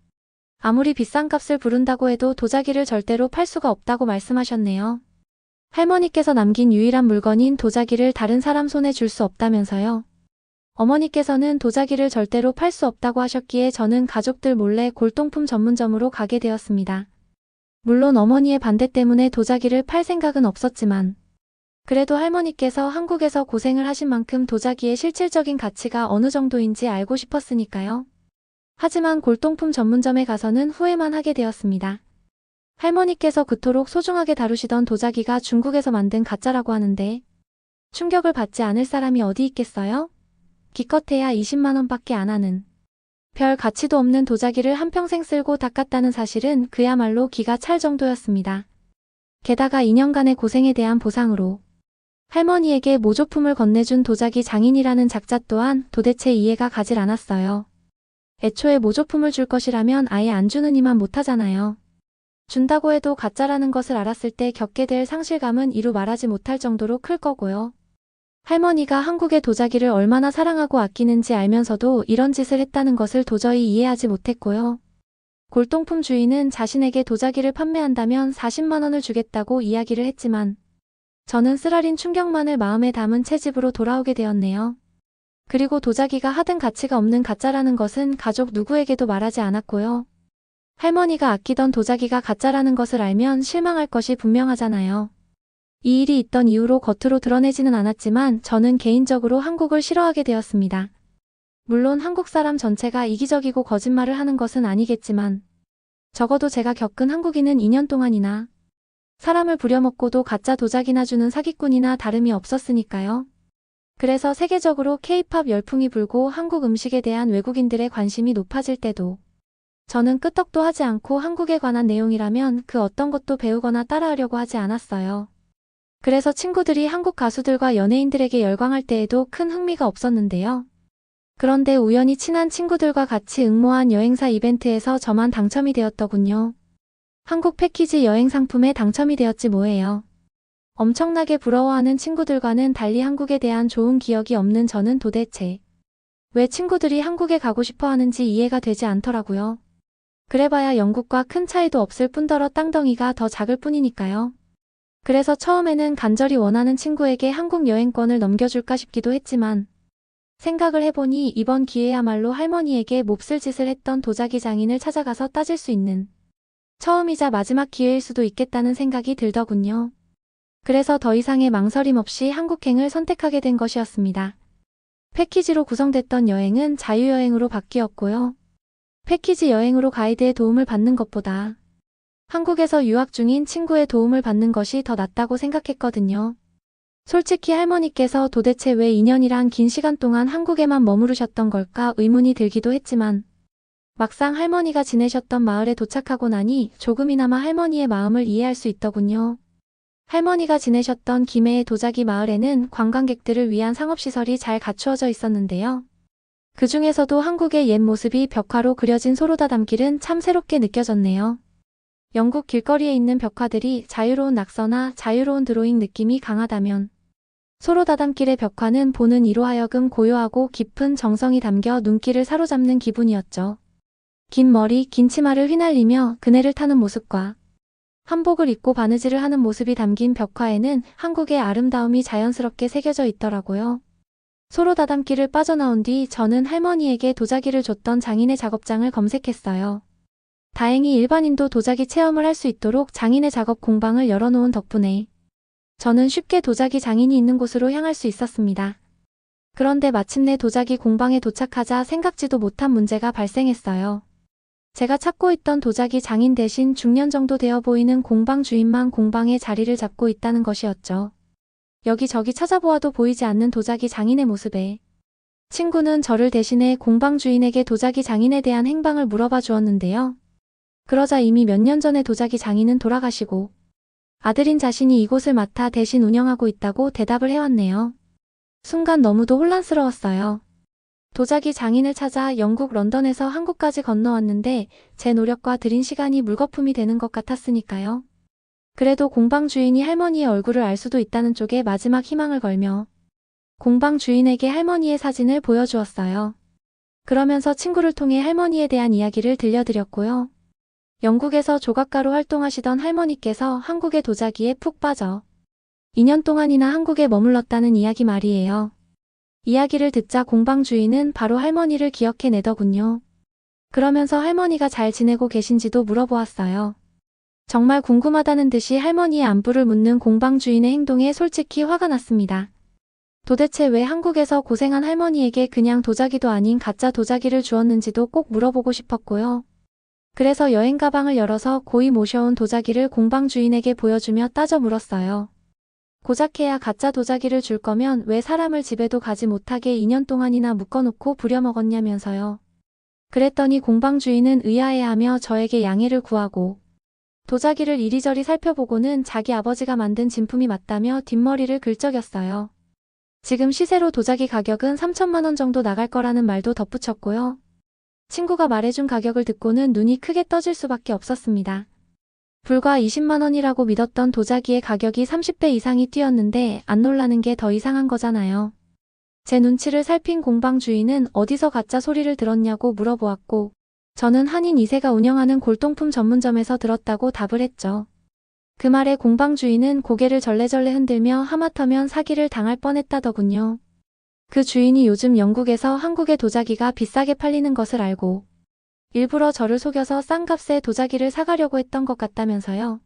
아무리 비싼 값을 부른다고 해도 도자기를 절대로 팔 수가 없다고 말씀하셨네요. 할머니께서 남긴 유일한 물건인 도자기를 다른 사람 손에 줄 수 없다면서요. 어머니께서는 도자기를 절대로 팔 수 없다고 하셨기에 저는 가족들 몰래 골동품 전문점으로 가게 되었습니다. 물론 어머니의 반대 때문에 도자기를 팔 생각은 없었지만 그래도 할머니께서 한국에서 고생을 하신 만큼 도자기의 실질적인 가치가 어느 정도인지 알고 싶었으니까요. 하지만 골동품 전문점에 가서는 후회만 하게 되었습니다. 할머니께서 그토록 소중하게 다루시던 도자기가 중국에서 만든 가짜라고 하는데 충격을 받지 않을 사람이 어디 있겠어요? 기껏해야 20만 원밖에 안 하는 별 가치도 없는 도자기를 한평생 쓸고 닦았다는 사실은 그야말로 기가 찰 정도였습니다. 게다가 2년간의 고생에 대한 보상으로 할머니에게 모조품을 건네준 도자기 장인이라는 작자 또한 도대체 이해가 가질 않았어요. 애초에 모조품을 줄 것이라면 아예 안 주는 이만 못하잖아요. 준다고 해도 가짜라는 것을 알았을 때 겪게 될 상실감은 이루 말하지 못할 정도로 클 거고요. 할머니가 한국의 도자기를 얼마나 사랑하고 아끼는지 알면서도 이런 짓을 했다는 것을 도저히 이해하지 못했고요. 골동품 주인은 자신에게 도자기를 판매한다면 40만 원을 주겠다고 이야기를 했지만 저는 쓰라린 충격만을 마음에 담은 채 집으로 돌아오게 되었네요. 그리고 도자기가 하등 가치가 없는 가짜라는 것은 가족 누구에게도 말하지 않았고요. 할머니가 아끼던 도자기가 가짜라는 것을 알면 실망할 것이 분명하잖아요. 이 일이 있던 이후로 겉으로 드러내지는 않았지만 저는 개인적으로 한국을 싫어하게 되었습니다. 물론 한국 사람 전체가 이기적이고 거짓말을 하는 것은 아니겠지만 적어도 제가 겪은 한국인은 2년 동안이나 사람을 부려먹고도 가짜 도자기나 주는 사기꾼이나 다름이 없었으니까요. 그래서 세계적으로 K-팝 열풍이 불고 한국 음식에 대한 외국인들의 관심이 높아질 때도 저는 끄떡도 하지 않고 한국에 관한 내용이라면 그 어떤 것도 배우거나 따라하려고 하지 않았어요. 그래서 친구들이 한국 가수들과 연예인들에게 열광할 때에도 큰 흥미가 없었는데요. 그런데 우연히 친한 친구들과 같이 응모한 여행사 이벤트에서 저만 당첨이 되었더군요. 한국 패키지 여행 상품에 당첨이 되었지 뭐예요. 엄청나게 부러워하는 친구들과는 달리 한국에 대한 좋은 기억이 없는 저는 도대체 왜 친구들이 한국에 가고 싶어 하는지 이해가 되지 않더라고요. 그래봐야 영국과 큰 차이도 없을 뿐더러 땅덩이가 더 작을 뿐이니까요. 그래서 처음에는 간절히 원하는 친구에게 한국 여행권을 넘겨줄까 싶기도 했지만 생각을 해보니 이번 기회야말로 할머니에게 몹쓸 짓을 했던 도자기 장인을 찾아가서 따질 수 있는 처음이자 마지막 기회일 수도 있겠다는 생각이 들더군요. 그래서 더 이상의 망설임 없이 한국행을 선택하게 된 것이었습니다. 패키지로 구성됐던 여행은 자유여행으로 바뀌었고요. 패키지 여행으로 가이드의 도움을 받는 것보다 한국에서 유학 중인 친구의 도움을 받는 것이 더 낫다고 생각했거든요. 솔직히 할머니께서 도대체 왜 2년이란 긴 시간 동안 한국에만 머무르셨던 걸까 의문이 들기도 했지만 막상 할머니가 지내셨던 마을에 도착하고 나니 조금이나마 할머니의 마음을 이해할 수 있더군요. 할머니가 지내셨던 김해의 도자기 마을에는 관광객들을 위한 상업시설이 잘 갖추어져 있었는데요. 그 중에서도 한국의 옛 모습이 벽화로 그려진 소로다담길은 참 새롭게 느껴졌네요. 영국 길거리에 있는 벽화들이 자유로운 낙서나 자유로운 드로잉 느낌이 강하다면 소로다담길의 벽화는 보는 이로 하여금 고요하고 깊은 정성이 담겨 눈길을 사로잡는 기분이었죠. 긴 머리, 긴 치마를 휘날리며 그네를 타는 모습과 한복을 입고 바느질을 하는 모습이 담긴 벽화에는 한국의 아름다움이 자연스럽게 새겨져 있더라고요. 소로다담길을 빠져나온 뒤 저는 할머니에게 도자기를 줬던 장인의 작업장을 검색했어요. 다행히 일반인도 도자기 체험을 할 수 있도록 장인의 작업 공방을 열어놓은 덕분에 저는 쉽게 도자기 장인이 있는 곳으로 향할 수 있었습니다. 그런데 마침내 도자기 공방에 도착하자 생각지도 못한 문제가 발생했어요. 제가 찾고 있던 도자기 장인 대신 중년 정도 되어 보이는 공방 주인만 공방에 자리를 잡고 있다는 것이었죠. 여기저기 찾아보아도 보이지 않는 도자기 장인의 모습에 친구는 저를 대신해 공방 주인에게 도자기 장인에 대한 행방을 물어봐 주었는데요. 그러자 이미 몇 년 전에 도자기 장인은 돌아가시고 아들인 자신이 이곳을 맡아 대신 운영하고 있다고 대답을 해왔네요. 순간 너무도 혼란스러웠어요. 도자기 장인을 찾아 영국 런던에서 한국까지 건너왔는데 제 노력과 들인 시간이 물거품이 되는 것 같았으니까요. 그래도 공방 주인이 할머니의 얼굴을 알 수도 있다는 쪽에 마지막 희망을 걸며 공방 주인에게 할머니의 사진을 보여주었어요. 그러면서 친구를 통해 할머니에 대한 이야기를 들려드렸고요. 영국에서 조각가로 활동하시던 할머니께서 한국의 도자기에 푹 빠져 2년 동안이나 한국에 머물렀다는 이야기 말이에요. 이야기를 듣자 공방 주인은 바로 할머니를 기억해내더군요. 그러면서 할머니가 잘 지내고 계신지도 물어보았어요. 정말 궁금하다는 듯이 할머니의 안부를 묻는 공방 주인의 행동에 솔직히 화가 났습니다. 도대체 왜 한국에서 고생한 할머니에게 그냥 도자기도 아닌 가짜 도자기를 주었는지도 꼭 물어보고 싶었고요. 그래서 여행 가방을 열어서 고이 모셔온 도자기를 공방 주인에게 보여주며 따져 물었어요. 고작해야 가짜 도자기를 줄 거면 왜 사람을 집에도 가지 못하게 2년 동안이나 묶어놓고 부려먹었냐면서요. 그랬더니 공방 주인은 의아해하며 저에게 양해를 구하고 도자기를 이리저리 살펴보고는 자기 아버지가 만든 진품이 맞다며 뒷머리를 긁적였어요. 지금 시세로 도자기 가격은 3천만 원 정도 나갈 거라는 말도 덧붙였고요. 친구가 말해준 가격을 듣고는 눈이 크게 떠질 수밖에 없었습니다. 불과 20만 원이라고 믿었던 도자기의 가격이 30배 이상이 뛰었는데 안 놀라는 게 더 이상한 거잖아요. 제 눈치를 살핀 공방 주인은 어디서 가짜 소리를 들었냐고 물어보았고 저는 한인 2세가 운영하는 골동품 전문점에서 들었다고 답을 했죠. 그 말에 공방 주인은 고개를 절레절레 흔들며 하마터면 사기를 당할 뻔했다더군요. 그 주인이 요즘 영국에서 한국의 도자기가 비싸게 팔리는 것을 알고 일부러 저를 속여서 싼 값에 도자기를 사가려고 했던 것 같다면서요.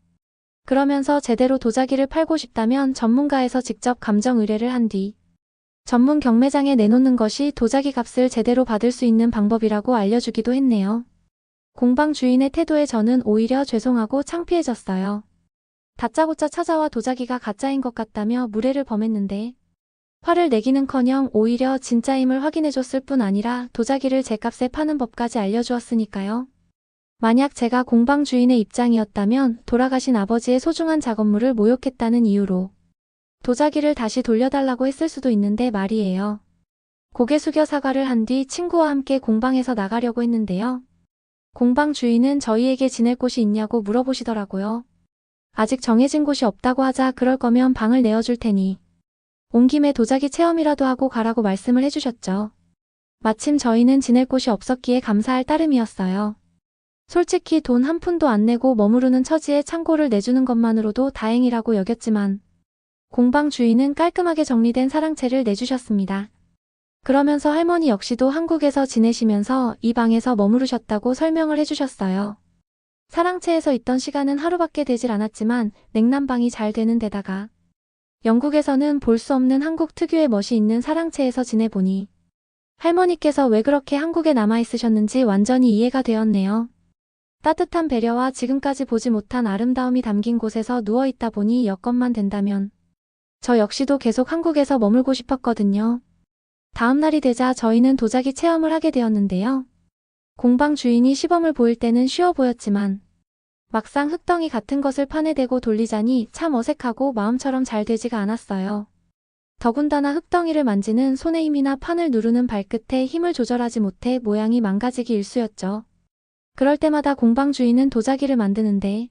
그러면서 제대로 도자기를 팔고 싶다면 전문가에서 직접 감정 의뢰를 한 뒤 전문 경매장에 내놓는 것이 도자기 값을 제대로 받을 수 있는 방법이라고 알려주기도 했네요. 공방 주인의 태도에 저는 오히려 죄송하고 창피해졌어요. 다짜고짜 찾아와 도자기가 가짜인 것 같다며 무례를 범했는데 화를 내기는커녕 오히려 진짜임을 확인해줬을 뿐 아니라 도자기를 제 값에 파는 법까지 알려주었으니까요. 만약 제가 공방 주인의 입장이었다면 돌아가신 아버지의 소중한 작업물을 모욕했다는 이유로 도자기를 다시 돌려달라고 했을 수도 있는데 말이에요. 고개 숙여 사과를 한 뒤 친구와 함께 공방에서 나가려고 했는데요. 공방 주인은 저희에게 지낼 곳이 있냐고 물어보시더라고요. 아직 정해진 곳이 없다고 하자 그럴 거면 방을 내어줄 테니 온 김에 도자기 체험이라도 하고 가라고 말씀을 해주셨죠. 마침 저희는 지낼 곳이 없었기에 감사할 따름이었어요. 솔직히 돈 한 푼도 안 내고 머무르는 처지에 창고를 내주는 것만으로도 다행이라고 여겼지만 공방 주인은 깔끔하게 정리된 사랑채를 내주셨습니다. 그러면서 할머니 역시도 한국에서 지내시면서 이 방에서 머무르셨다고 설명을 해주셨어요. 사랑채에서 있던 시간은 하루밖에 되질 않았지만 냉난방이 잘 되는 데다가 영국에서는 볼 수 없는 한국 특유의 멋이 있는 사랑채에서 지내보니 할머니께서 왜 그렇게 한국에 남아있으셨는지 완전히 이해가 되었네요. 따뜻한 배려와 지금까지 보지 못한 아름다움이 담긴 곳에서 누워있다 보니 여건만 된다면 저 역시도 계속 한국에서 머물고 싶었거든요. 다음 날이 되자 저희는 도자기 체험을 하게 되었는데요. 공방 주인이 시범을 보일 때는 쉬워 보였지만 막상 흙덩이 같은 것을 판에 대고 돌리자니 참 어색하고 마음처럼 잘 되지가 않았어요. 더군다나 흙덩이를 만지는 손의 힘이나 판을 누르는 발끝에 힘을 조절하지 못해 모양이 망가지기 일쑤였죠. 그럴 때마다 공방 주인은 도자기를 만드는데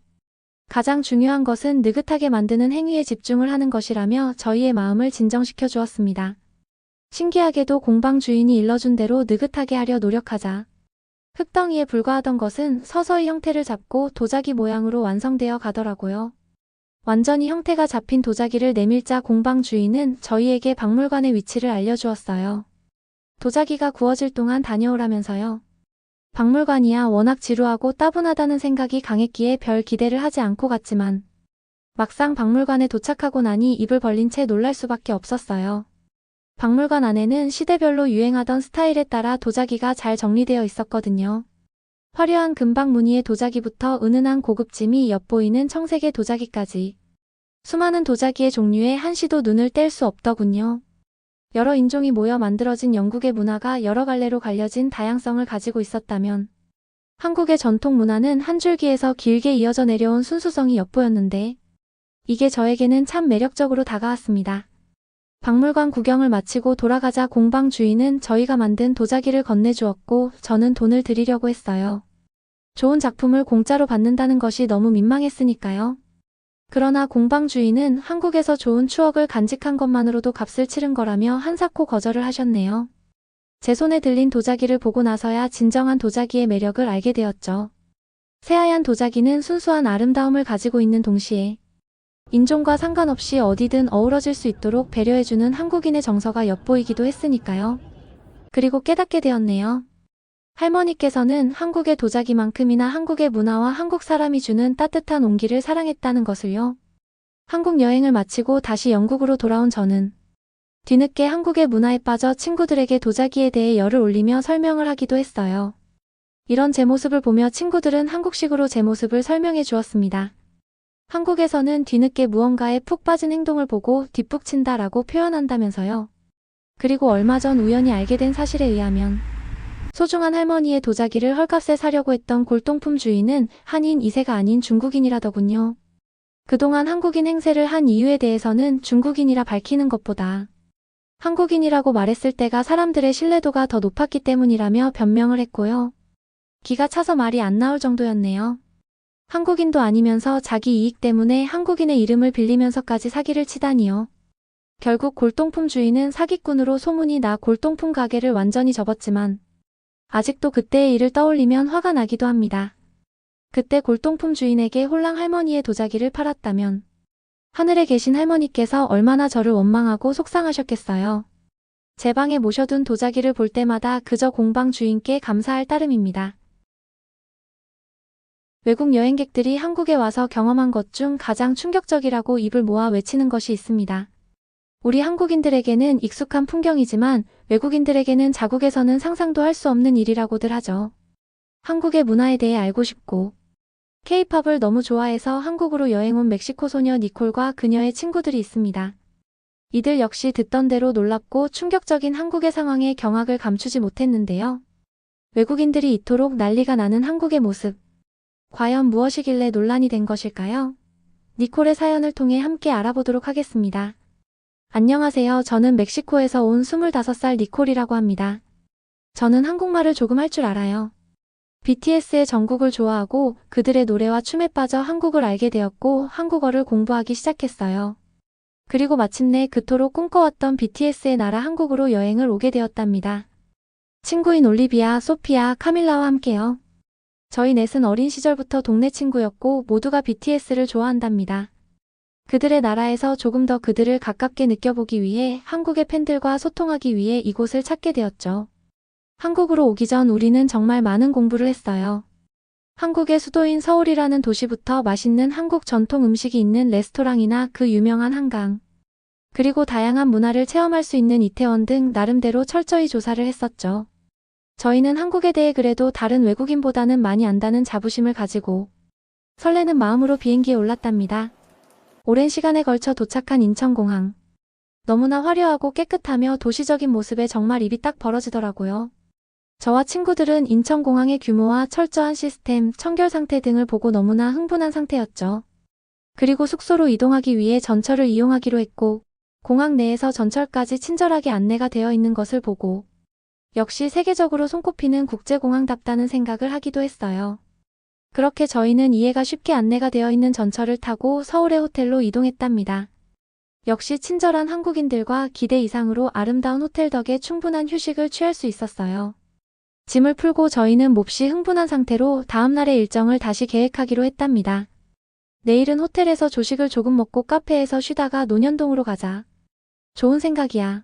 가장 중요한 것은 느긋하게 만드는 행위에 집중을 하는 것이라며 저희의 마음을 진정시켜 주었습니다. 신기하게도 공방 주인이 일러준 대로 느긋하게 하려 노력하자 흙덩이에 불과하던 것은 서서히 형태를 잡고 도자기 모양으로 완성되어 가더라고요. 완전히 형태가 잡힌 도자기를 내밀자 공방 주인은 저희에게 박물관의 위치를 알려주었어요. 도자기가 구워질 동안 다녀오라면서요. 박물관이야 워낙 지루하고 따분하다는 생각이 강했기에 별 기대를 하지 않고 갔지만 막상 박물관에 도착하고 나니 입을 벌린 채 놀랄 수밖에 없었어요. 박물관 안에는 시대별로 유행하던 스타일에 따라 도자기가 잘 정리되어 있었거든요. 화려한 금박 무늬의 도자기부터 은은한 고급짐이 엿보이는 청색의 도자기까지 수많은 도자기의 종류에 한시도 눈을 뗄 수 없더군요. 여러 인종이 모여 만들어진 영국의 문화가 여러 갈래로 갈려진 다양성을 가지고 있었다면 한국의 전통 문화는 한 줄기에서 길게 이어져 내려온 순수성이 엿보였는데 이게 저에게는 참 매력적으로 다가왔습니다. 박물관 구경을 마치고 돌아가자 공방 주인은 저희가 만든 도자기를 건네주었고 저는 돈을 드리려고 했어요. 좋은 작품을 공짜로 받는다는 것이 너무 민망했으니까요. 그러나 공방 주인은 한국에서 좋은 추억을 간직한 것만으로도 값을 치른 거라며 한사코 거절을 하셨네요. 제 손에 들린 도자기를 보고 나서야 진정한 도자기의 매력을 알게 되었죠. 새하얀 도자기는 순수한 아름다움을 가지고 있는 동시에 인종과 상관없이 어디든 어우러질 수 있도록 배려해주는 한국인의 정서가 엿보이기도 했으니까요. 그리고 깨닫게 되었네요. 할머니께서는 한국의 도자기만큼이나 한국의 문화와 한국 사람이 주는 따뜻한 온기를 사랑했다는 것을요. 한국 여행을 마치고 다시 영국으로 돌아온 저는 뒤늦게 한국의 문화에 빠져 친구들에게 도자기에 대해 열을 올리며 설명을 하기도 했어요. 이런 제 모습을 보며 친구들은 한국식으로 제 모습을 설명해 주었습니다. 한국에서는 뒤늦게 무언가에 푹 빠진 행동을 보고 뒷북친다라고 표현한다면서요. 그리고 얼마 전 우연히 알게 된 사실에 의하면 소중한 할머니의 도자기를 헐값에 사려고 했던 골동품 주인은 한인 2세가 아닌 중국인이라더군요. 그동안 한국인 행세를 한 이유에 대해서는 중국인이라 밝히는 것보다 한국인이라고 말했을 때가 사람들의 신뢰도가 더 높았기 때문이라며 변명을 했고요. 기가 차서 말이 안 나올 정도였네요. 한국인도 아니면서 자기 이익 때문에 한국인의 이름을 빌리면서까지 사기를 치다니요. 결국 골동품 주인은 사기꾼으로 소문이 나 골동품 가게를 완전히 접었지만 아직도 그때의 일을 떠올리면 화가 나기도 합니다. 그때 골동품 주인에게 홀랑 할머니의 도자기를 팔았다면 하늘에 계신 할머니께서 얼마나 저를 원망하고 속상하셨겠어요. 제 방에 모셔둔 도자기를 볼 때마다 그저 공방 주인께 감사할 따름입니다. 외국 여행객들이 한국에 와서 경험한 것 중 가장 충격적이라고 입을 모아 외치는 것이 있습니다. 우리 한국인들에게는 익숙한 풍경이지만 외국인들에게는 자국에서는 상상도 할 수 없는 일이라고들 하죠. 한국의 문화에 대해 알고 싶고 K-팝을 너무 좋아해서 한국으로 여행 온 멕시코 소녀 니콜과 그녀의 친구들이 있습니다. 이들 역시 듣던 대로 놀랍고 충격적인 한국의 상황에 경악을 감추지 못했는데요. 외국인들이 이토록 난리가 나는 한국의 모습. 과연 무엇이길래 논란이 된 것일까요? 니콜의 사연을 통해 함께 알아보도록 하겠습니다. 안녕하세요. 저는 멕시코에서 온 25살 니콜이라고 합니다. 저는 한국말을 조금 할 줄 알아요. BTS의 정국을 좋아하고 그들의 노래와 춤에 빠져 한국을 알게 되었고 한국어를 공부하기 시작했어요. 그리고 마침내 그토록 꿈꿔왔던 BTS의 나라 한국으로 여행을 오게 되었답니다. 친구인 올리비아, 소피아, 카밀라와 함께요. 저희 넷은 어린 시절부터 동네 친구였고 모두가 BTS를 좋아한답니다. 그들의 나라에서 조금 더 그들을 가깝게 느껴보기 위해 한국의 팬들과 소통하기 위해 이곳을 찾게 되었죠. 한국으로 오기 전 우리는 정말 많은 공부를 했어요. 한국의 수도인 서울이라는 도시부터 맛있는 한국 전통 음식이 있는 레스토랑이나 그 유명한 한강, 그리고 다양한 문화를 체험할 수 있는 이태원 등 나름대로 철저히 조사를 했었죠. 저희는 한국에 대해 그래도 다른 외국인보다는 많이 안다는 자부심을 가지고 설레는 마음으로 비행기에 올랐답니다. 오랜 시간에 걸쳐 도착한 인천공항. 너무나 화려하고 깨끗하며 도시적인 모습에 정말 입이 딱 벌어지더라고요. 저와 친구들은 인천공항의 규모와 철저한 시스템, 청결 상태 등을 보고 너무나 흥분한 상태였죠. 그리고 숙소로 이동하기 위해 전철을 이용하기로 했고 공항 내에서 전철까지 친절하게 안내가 되어 있는 것을 보고 역시 세계적으로 손꼽히는 국제공항답다는 생각을 하기도 했어요. 그렇게 저희는 이해가 쉽게 안내가 되어 있는 전철을 타고 서울의 호텔로 이동했답니다. 역시 친절한 한국인들과 기대 이상으로 아름다운 호텔 덕에 충분한 휴식을 취할 수 있었어요. 짐을 풀고 저희는 몹시 흥분한 상태로 다음날의 일정을 다시 계획하기로 했답니다. 내일은 호텔에서 조식을 조금 먹고 카페에서 쉬다가 논현동으로 가자. 좋은 생각이야.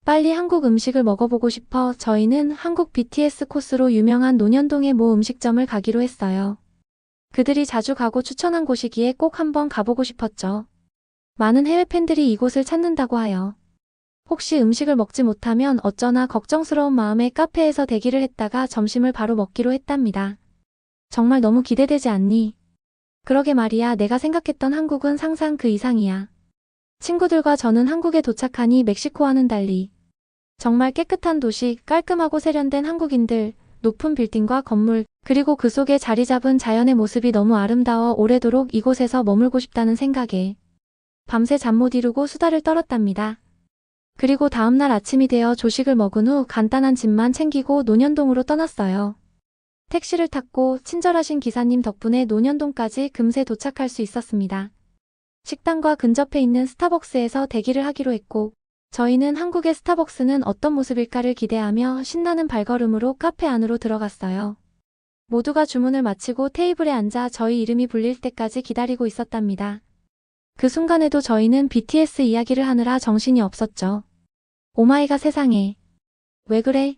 빨리 한국 음식을 먹어보고 싶어 저희는 한국 BTS 코스로 유명한 논현동의 모 음식점을 가기로 했어요. 그들이 자주 가고 추천한 곳이기에 꼭 한번 가보고 싶었죠. 많은 해외 팬들이 이곳을 찾는다고 하여 혹시 음식을 먹지 못하면 어쩌나 걱정스러운 마음에 카페에서 대기를 했다가 점심을 바로 먹기로 했답니다. 정말 너무 기대되지 않니? 그러게 말이야. 내가 생각했던 한국은 상상 그 이상이야. 친구들과 저는 한국에 도착하니 멕시코와는 달리 정말 깨끗한 도시, 깔끔하고 세련된 한국인들, 높은 빌딩과 건물, 그리고 그 속에 자리 잡은 자연의 모습이 너무 아름다워 오래도록 이곳에서 머물고 싶다는 생각에 밤새 잠 못 이루고 수다를 떨었답니다. 그리고 다음날 아침이 되어 조식을 먹은 후 간단한 짐만 챙기고 논현동으로 떠났어요. 택시를 탔고 친절하신 기사님 덕분에 논현동까지 금세 도착할 수 있었습니다. 식당과 근접해 있는 스타벅스에서 대기를 하기로 했고 저희는 한국의 스타벅스는 어떤 모습일까를 기대하며 신나는 발걸음으로 카페 안으로 들어갔어요. 모두가 주문을 마치고 테이블에 앉아 저희 이름이 불릴 때까지 기다리고 있었답니다. 그 순간에도 저희는 BTS 이야기를 하느라 정신이 없었죠. 오마이갓 세상에. 왜 그래?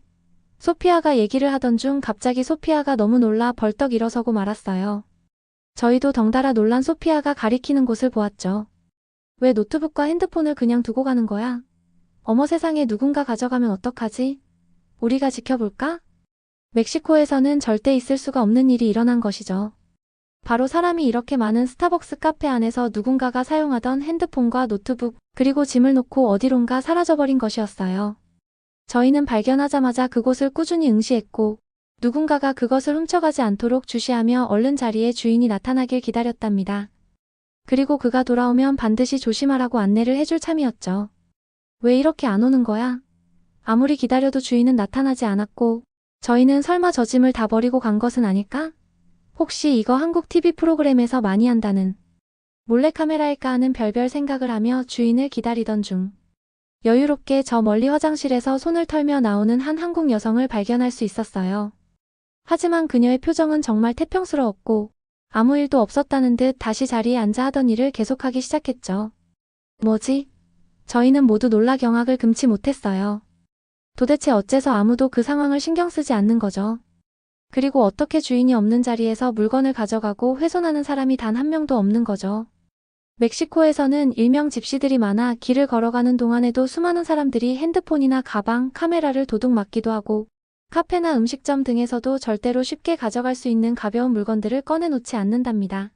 소피아가 얘기를 하던 중 갑자기 소피아가 너무 놀라 벌떡 일어서고 말았어요. 저희도 덩달아 놀란 소피아가 가리키는 곳을 보았죠. 왜 노트북과 핸드폰을 그냥 두고 가는 거야? 어머 세상에 누군가 가져가면 어떡하지? 우리가 지켜볼까? 멕시코에서는 절대 있을 수가 없는 일이 일어난 것이죠. 바로 사람이 이렇게 많은 스타벅스 카페 안에서 누군가가 사용하던 핸드폰과 노트북, 그리고 짐을 놓고 어디론가 사라져버린 것이었어요. 저희는 발견하자마자 그곳을 꾸준히 응시했고, 누군가가 그것을 훔쳐가지 않도록 주시하며 얼른 자리에 주인이 나타나길 기다렸답니다. 그리고 그가 돌아오면 반드시 조심하라고 안내를 해줄 참이었죠. 왜 이렇게 안 오는 거야? 아무리 기다려도 주인은 나타나지 않았고, 저희는 설마 저 짐을 다 버리고 간 것은 아닐까? 혹시 이거 한국 TV 프로그램에서 많이 한다는 몰래카메라일까 하는 별별 생각을 하며 주인을 기다리던 중, 여유롭게 저 멀리 화장실에서 손을 털며 나오는 한 한국 여성을 발견할 수 있었어요. 하지만 그녀의 표정은 정말 태평스러웠고 아무 일도 없었다는 듯 다시 자리에 앉아 하던 일을 계속하기 시작했죠. 뭐지? 저희는 모두 놀라 경악을 금치 못했어요. 도대체 어째서 아무도 그 상황을 신경 쓰지 않는 거죠? 그리고 어떻게 주인이 없는 자리에서 물건을 가져가고 훼손하는 사람이 단 한 명도 없는 거죠? 멕시코에서는 일명 집시들이 많아 길을 걸어가는 동안에도 수많은 사람들이 핸드폰이나 가방, 카메라를 도둑 맞기도 하고 카페나 음식점 등에서도 절대로 쉽게 가져갈 수 있는 가벼운 물건들을 꺼내놓지 않는답니다.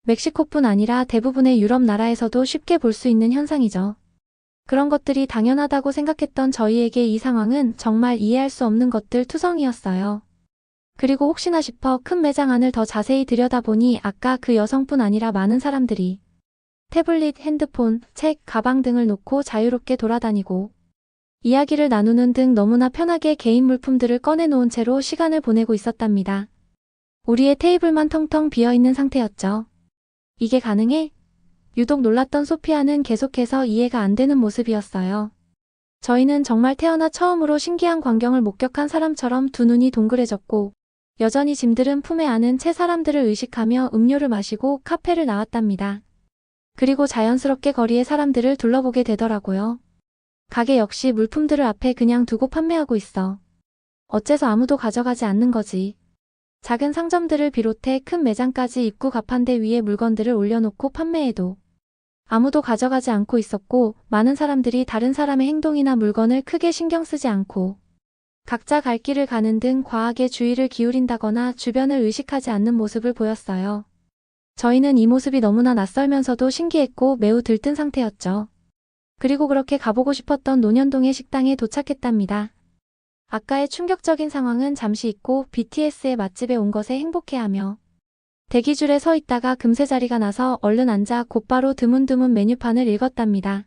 멕시코뿐 아니라 대부분의 유럽 나라에서도 쉽게 볼 수 있는 현상이죠. 그런 것들이 당연하다고 생각했던 저희에게 이 상황은 정말 이해할 수 없는 것들 투성이었어요. 그리고 혹시나 싶어 큰 매장 안을 더 자세히 들여다보니 아까 그 여성뿐 아니라 많은 사람들이 태블릿, 핸드폰, 책, 가방 등을 놓고 자유롭게 돌아다니고 이야기를 나누는 등 너무나 편하게 개인 물품들을 꺼내놓은 채로 시간을 보내고 있었답니다. 우리의 테이블만 텅텅 비어있는 상태였죠. 이게 가능해? 유독 놀랐던 소피아는 계속해서 이해가 안 되는 모습이었어요. 저희는 정말 태어나 처음으로 신기한 광경을 목격한 사람처럼 두 눈이 동그래졌고 여전히 짐들은 품에 안은 채 사람들을 의식하며 음료를 마시고 카페를 나왔답니다. 그리고 자연스럽게 거리의 사람들을 둘러보게 되더라고요. 가게 역시 물품들을 앞에 그냥 두고 판매하고 있어. 어째서 아무도 가져가지 않는 거지? 작은 상점들을 비롯해 큰 매장까지 입구 가판대 위에 물건들을 올려놓고 판매해도 아무도 가져가지 않고 있었고 많은 사람들이 다른 사람의 행동이나 물건을 크게 신경 쓰지 않고 각자 갈 길을 가는 등 과하게 주의를 기울인다거나 주변을 의식하지 않는 모습을 보였어요. 저희는 이 모습이 너무나 낯설면서도 신기했고 매우 들뜬 상태였죠. 그리고 그렇게 가보고 싶었던 논현동의 식당에 도착했답니다. 아까의 충격적인 상황은 잠시 잊고 BTS의 맛집에 온 것에 행복해하며 대기줄에 서 있다가 금세 자리가 나서 얼른 앉아 곧바로 드문드문 메뉴판을 읽었답니다.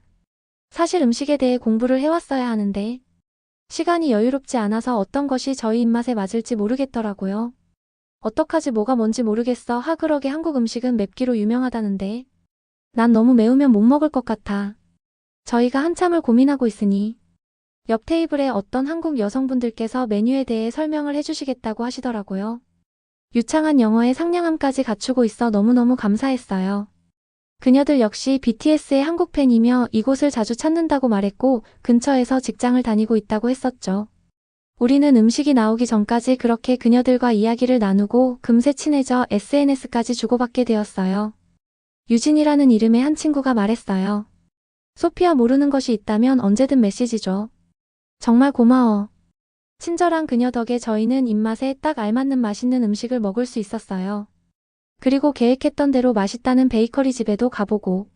사실 음식에 대해 공부를 해왔어야 하는데 시간이 여유롭지 않아서 어떤 것이 저희 입맛에 맞을지 모르겠더라고요. 어떡하지 뭐가 뭔지 모르겠어. 그러게 한국 음식은 맵기로 유명하다는데 난 너무 매우면 못 먹을 것 같아. 저희가 한참을 고민하고 있으니 옆 테이블에 어떤 한국 여성분들께서 메뉴에 대해 설명을 해주시겠다고 하시더라고요. 유창한 영어에 상냥함까지 갖추고 있어 너무너무 감사했어요. 그녀들 역시 BTS의 한국 팬이며 이곳을 자주 찾는다고 말했고 근처에서 직장을 다니고 있다고 했었죠. 우리는 음식이 나오기 전까지 그렇게 그녀들과 이야기를 나누고 금세 친해져 SNS까지 주고받게 되었어요. 유진이라는 이름의 한 친구가 말했어요. 소피아 모르는 것이 있다면 언제든 메시지 줘. 정말 고마워. 친절한 그녀 덕에 저희는 입맛에 딱 알맞는 맛있는 음식을 먹을 수 있었어요. 그리고 계획했던 대로 맛있다는 베이커리 집에도 가보고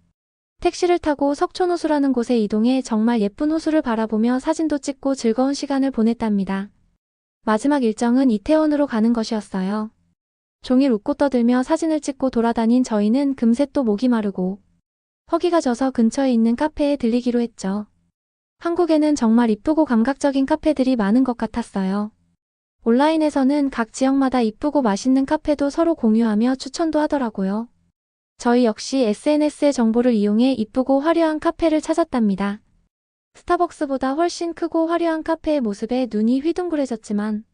택시를 타고 석촌호수라는 곳에 이동해 정말 예쁜 호수를 바라보며 사진도 찍고 즐거운 시간을 보냈답니다. 마지막 일정은 이태원으로 가는 것이었어요. 종일 웃고 떠들며 사진을 찍고 돌아다닌 저희는 금세 또 목이 마르고 허기가 져서 근처에 있는 카페에 들리기로 했죠. 한국에는 정말 이쁘고 감각적인 카페들이 많은 것 같았어요. 온라인에서는 각 지역마다 이쁘고 맛있는 카페도 서로 공유하며 추천도 하더라고요. 저희 역시 SNS의 정보를 이용해 이쁘고 화려한 카페를 찾았답니다. 스타벅스보다 훨씬 크고 화려한 카페의 모습에 눈이 휘둥그레졌지만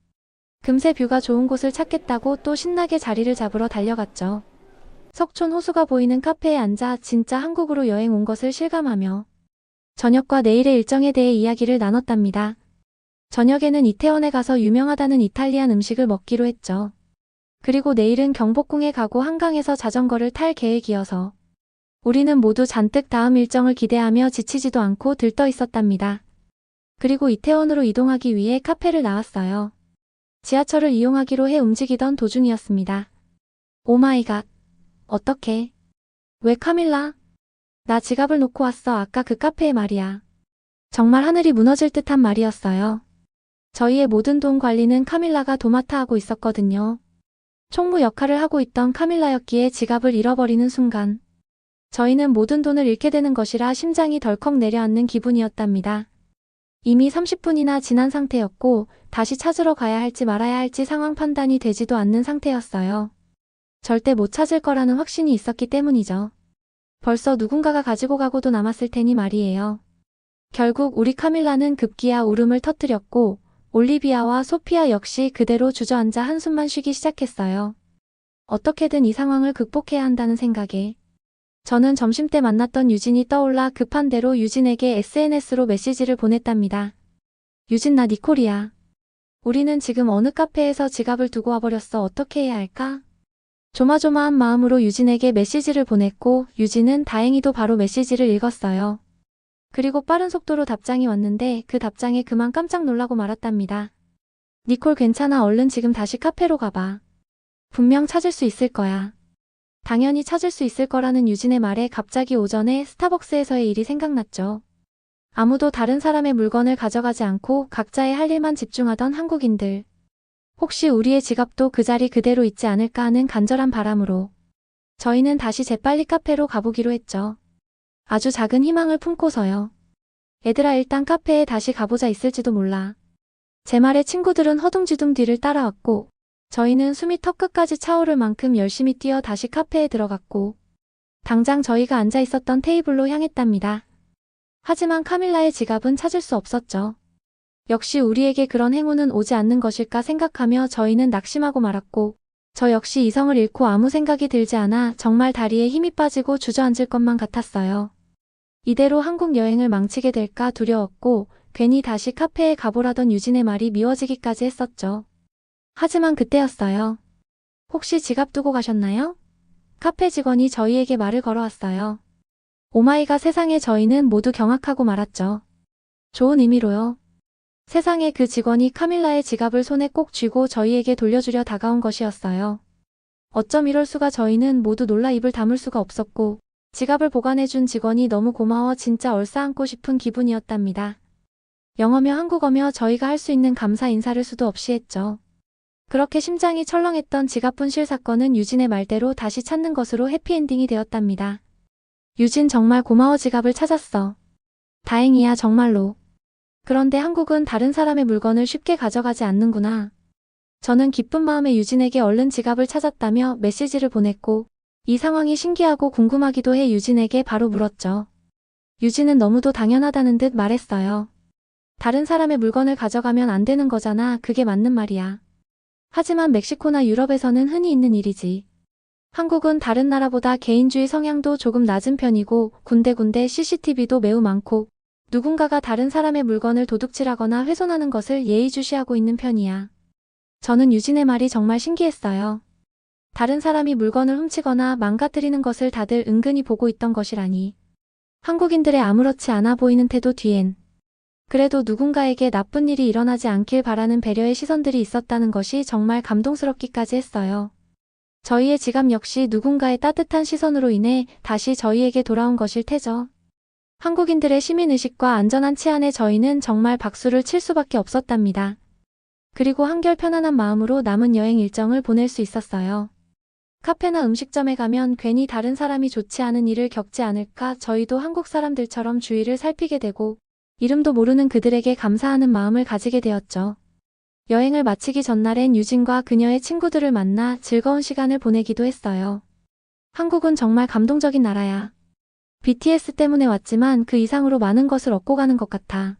금세 뷰가 좋은 곳을 찾겠다고 또 신나게 자리를 잡으러 달려갔죠. 석촌 호수가 보이는 카페에 앉아 진짜 한국으로 여행 온 것을 실감하며 저녁과 내일의 일정에 대해 이야기를 나눴답니다. 저녁에는 이태원에 가서 유명하다는 이탈리안 음식을 먹기로 했죠. 그리고 내일은 경복궁에 가고 한강에서 자전거를 탈 계획이어서 우리는 모두 잔뜩 다음 일정을 기대하며 지치지도 않고 들떠 있었답니다. 그리고 이태원으로 이동하기 위해 카페를 나왔어요. 지하철을 이용하기로 해 움직이던 도중이었습니다. 오마이갓. 어떡해. 왜 카밀라? 나 지갑을 놓고 왔어. 아까 그 카페에 말이야. 정말 하늘이 무너질 듯한 말이었어요. 저희의 모든 돈 관리는 카밀라가 도맡아 하고 있었거든요. 총무 역할을 하고 있던 카밀라였기에 지갑을 잃어버리는 순간 저희는 모든 돈을 잃게 되는 것이라 심장이 덜컥 내려앉는 기분이었답니다. 이미 30분이나 지난 상태였고 다시 찾으러 가야 할지 말아야 할지 상황 판단이 되지도 않는 상태였어요. 절대 못 찾을 거라는 확신이 있었기 때문이죠. 벌써 누군가가 가지고 가고도 남았을 테니 말이에요. 결국 우리 카밀라는 급기야 울음을 터뜨렸고 올리비아와 소피아 역시 그대로 주저앉아 한숨만 쉬기 시작했어요. 어떻게든 이 상황을 극복해야 한다는 생각에 저는 점심때 만났던 유진이 떠올라 급한 대로 유진에게 SNS로 메시지를 보냈답니다. 유진, 나 니콜이야. 우리는 지금 어느 카페에서 지갑을 두고 와버렸어. 어떻게 해야 할까? 조마조마한 마음으로 유진에게 메시지를 보냈고 유진은 다행히도 바로 메시지를 읽었어요. 그리고 빠른 속도로 답장이 왔는데 그 답장에 그만 깜짝 놀라고 말았답니다. 니콜 괜찮아. 얼른 지금 다시 카페로 가봐. 분명 찾을 수 있을 거야. 당연히 찾을 수 있을 거라는 유진의 말에 갑자기 오전에 스타벅스에서의 일이 생각났죠. 아무도 다른 사람의 물건을 가져가지 않고 각자의 할 일만 집중하던 한국인들. 혹시 우리의 지갑도 그 자리 그대로 있지 않을까 하는 간절한 바람으로 저희는 다시 재빨리 카페로 가보기로 했죠. 아주 작은 희망을 품고서요. 얘들아, 일단 카페에 다시 가보자. 있을지도 몰라. 제 말에 친구들은 허둥지둥 뒤를 따라왔고 저희는 숨이 턱끝까지 차오를 만큼 열심히 뛰어 다시 카페에 들어갔고 당장 저희가 앉아 있었던 테이블로 향했답니다. 하지만 카밀라의 지갑은 찾을 수 없었죠. 역시 우리에게 그런 행운은 오지 않는 것일까 생각하며 저희는 낙심하고 말았고 저 역시 이성을 잃고 아무 생각이 들지 않아 정말 다리에 힘이 빠지고 주저앉을 것만 같았어요. 이대로 한국 여행을 망치게 될까 두려웠고 괜히 다시 카페에 가보라던 유진의 말이 미워지기까지 했었죠. 하지만 그때였어요. 혹시 지갑 두고 가셨나요? 카페 직원이 저희에게 말을 걸어왔어요. 오마이갓, 세상에. 저희는 모두 경악하고 말았죠. 좋은 의미로요. 세상에, 그 직원이 카밀라의 지갑을 손에 꼭 쥐고 저희에게 돌려주려 다가온 것이었어요. 어쩜 이럴 수가. 저희는 모두 놀라 입을 다물 수가 없었고 지갑을 보관해준 직원이 너무 고마워 진짜 얼싸안고 싶은 기분이었답니다. 영어며 한국어며 저희가 할 수 있는 감사 인사를 수도 없이 했죠. 그렇게 심장이 철렁했던 지갑 분실 사건은 유진의 말대로 다시 찾는 것으로 해피엔딩이 되었답니다. 유진, 정말 고마워. 지갑을 찾았어. 다행이야, 정말로. 그런데 한국은 다른 사람의 물건을 쉽게 가져가지 않는구나. 저는 기쁜 마음에 유진에게 얼른 지갑을 찾았다며 메시지를 보냈고 이 상황이 신기하고 궁금하기도 해 유진에게 바로 물었죠. 유진은 너무도 당연하다는 듯 말했어요. 다른 사람의 물건을 가져가면 안 되는 거잖아. 그게 맞는 말이야. 하지만 멕시코나 유럽에서는 흔히 있는 일이지. 한국은 다른 나라보다 개인주의 성향도 조금 낮은 편이고 군데군데 CCTV도 매우 많고 누군가가 다른 사람의 물건을 도둑질하거나 훼손하는 것을 예의주시하고 있는 편이야. 저는 유진의 말이 정말 신기했어요. 다른 사람이 물건을 훔치거나 망가뜨리는 것을 다들 은근히 보고 있던 것이라니. 한국인들의 아무렇지 않아 보이는 태도 뒤엔 그래도 누군가에게 나쁜 일이 일어나지 않길 바라는 배려의 시선들이 있었다는 것이 정말 감동스럽기까지 했어요. 저희의 지갑 역시 누군가의 따뜻한 시선으로 인해 다시 저희에게 돌아온 것일 테죠. 한국인들의 시민의식과 안전한 치안에 저희는 정말 박수를 칠 수밖에 없었답니다. 그리고 한결 편안한 마음으로 남은 여행 일정을 보낼 수 있었어요. 카페나 음식점에 가면 괜히 다른 사람이 좋지 않은 일을 겪지 않을까 저희도 한국 사람들처럼 주위를 살피게 되고 이름도 모르는 그들에게 감사하는 마음을 가지게 되었죠. 여행을 마치기 전날엔 유진과 그녀의 친구들을 만나 즐거운 시간을 보내기도 했어요. 한국은 정말 감동적인 나라야. BTS 때문에 왔지만 그 이상으로 많은 것을 얻고 가는 것 같아.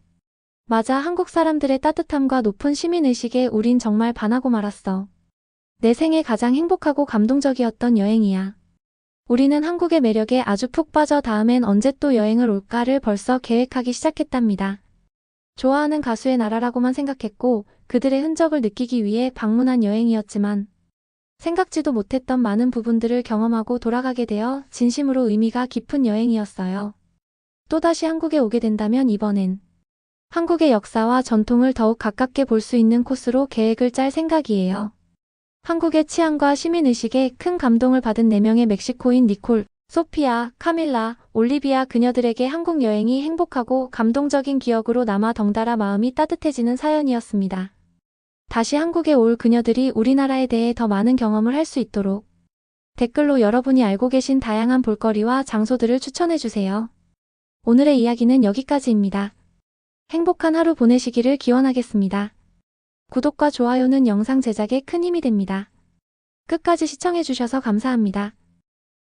맞아, 한국 사람들의 따뜻함과 높은 시민의식에 우린 정말 반하고 말았어. 내 생애 가장 행복하고 감동적이었던 여행이야. 우리는 한국의 매력에 아주 푹 빠져 다음엔 언제 또 여행을 올까를 벌써 계획하기 시작했답니다. 좋아하는 가수의 나라라고만 생각했고 그들의 흔적을 느끼기 위해 방문한 여행이었지만 생각지도 못했던 많은 부분들을 경험하고 돌아가게 되어 진심으로 의미가 깊은 여행이었어요. 또다시 한국에 오게 된다면 이번엔 한국의 역사와 전통을 더욱 가깝게 볼 수 있는 코스로 계획을 짤 생각이에요. 한국의 치안과 시민의식에 큰 감동을 받은 4명의 멕시코인 니콜, 소피아, 카밀라, 올리비아 그녀들에게 한국 여행이 행복하고 감동적인 기억으로 남아 덩달아 마음이 따뜻해지는 사연이었습니다. 다시 한국에 올 그녀들이 우리나라에 대해 더 많은 경험을 할 수 있도록 댓글로 여러분이 알고 계신 다양한 볼거리와 장소들을 추천해주세요. 오늘의 이야기는 여기까지입니다. 행복한 하루 보내시기를 기원하겠습니다. 구독과 좋아요는 영상 제작에 큰 힘이 됩니다. 끝까지 시청해주셔서 감사합니다.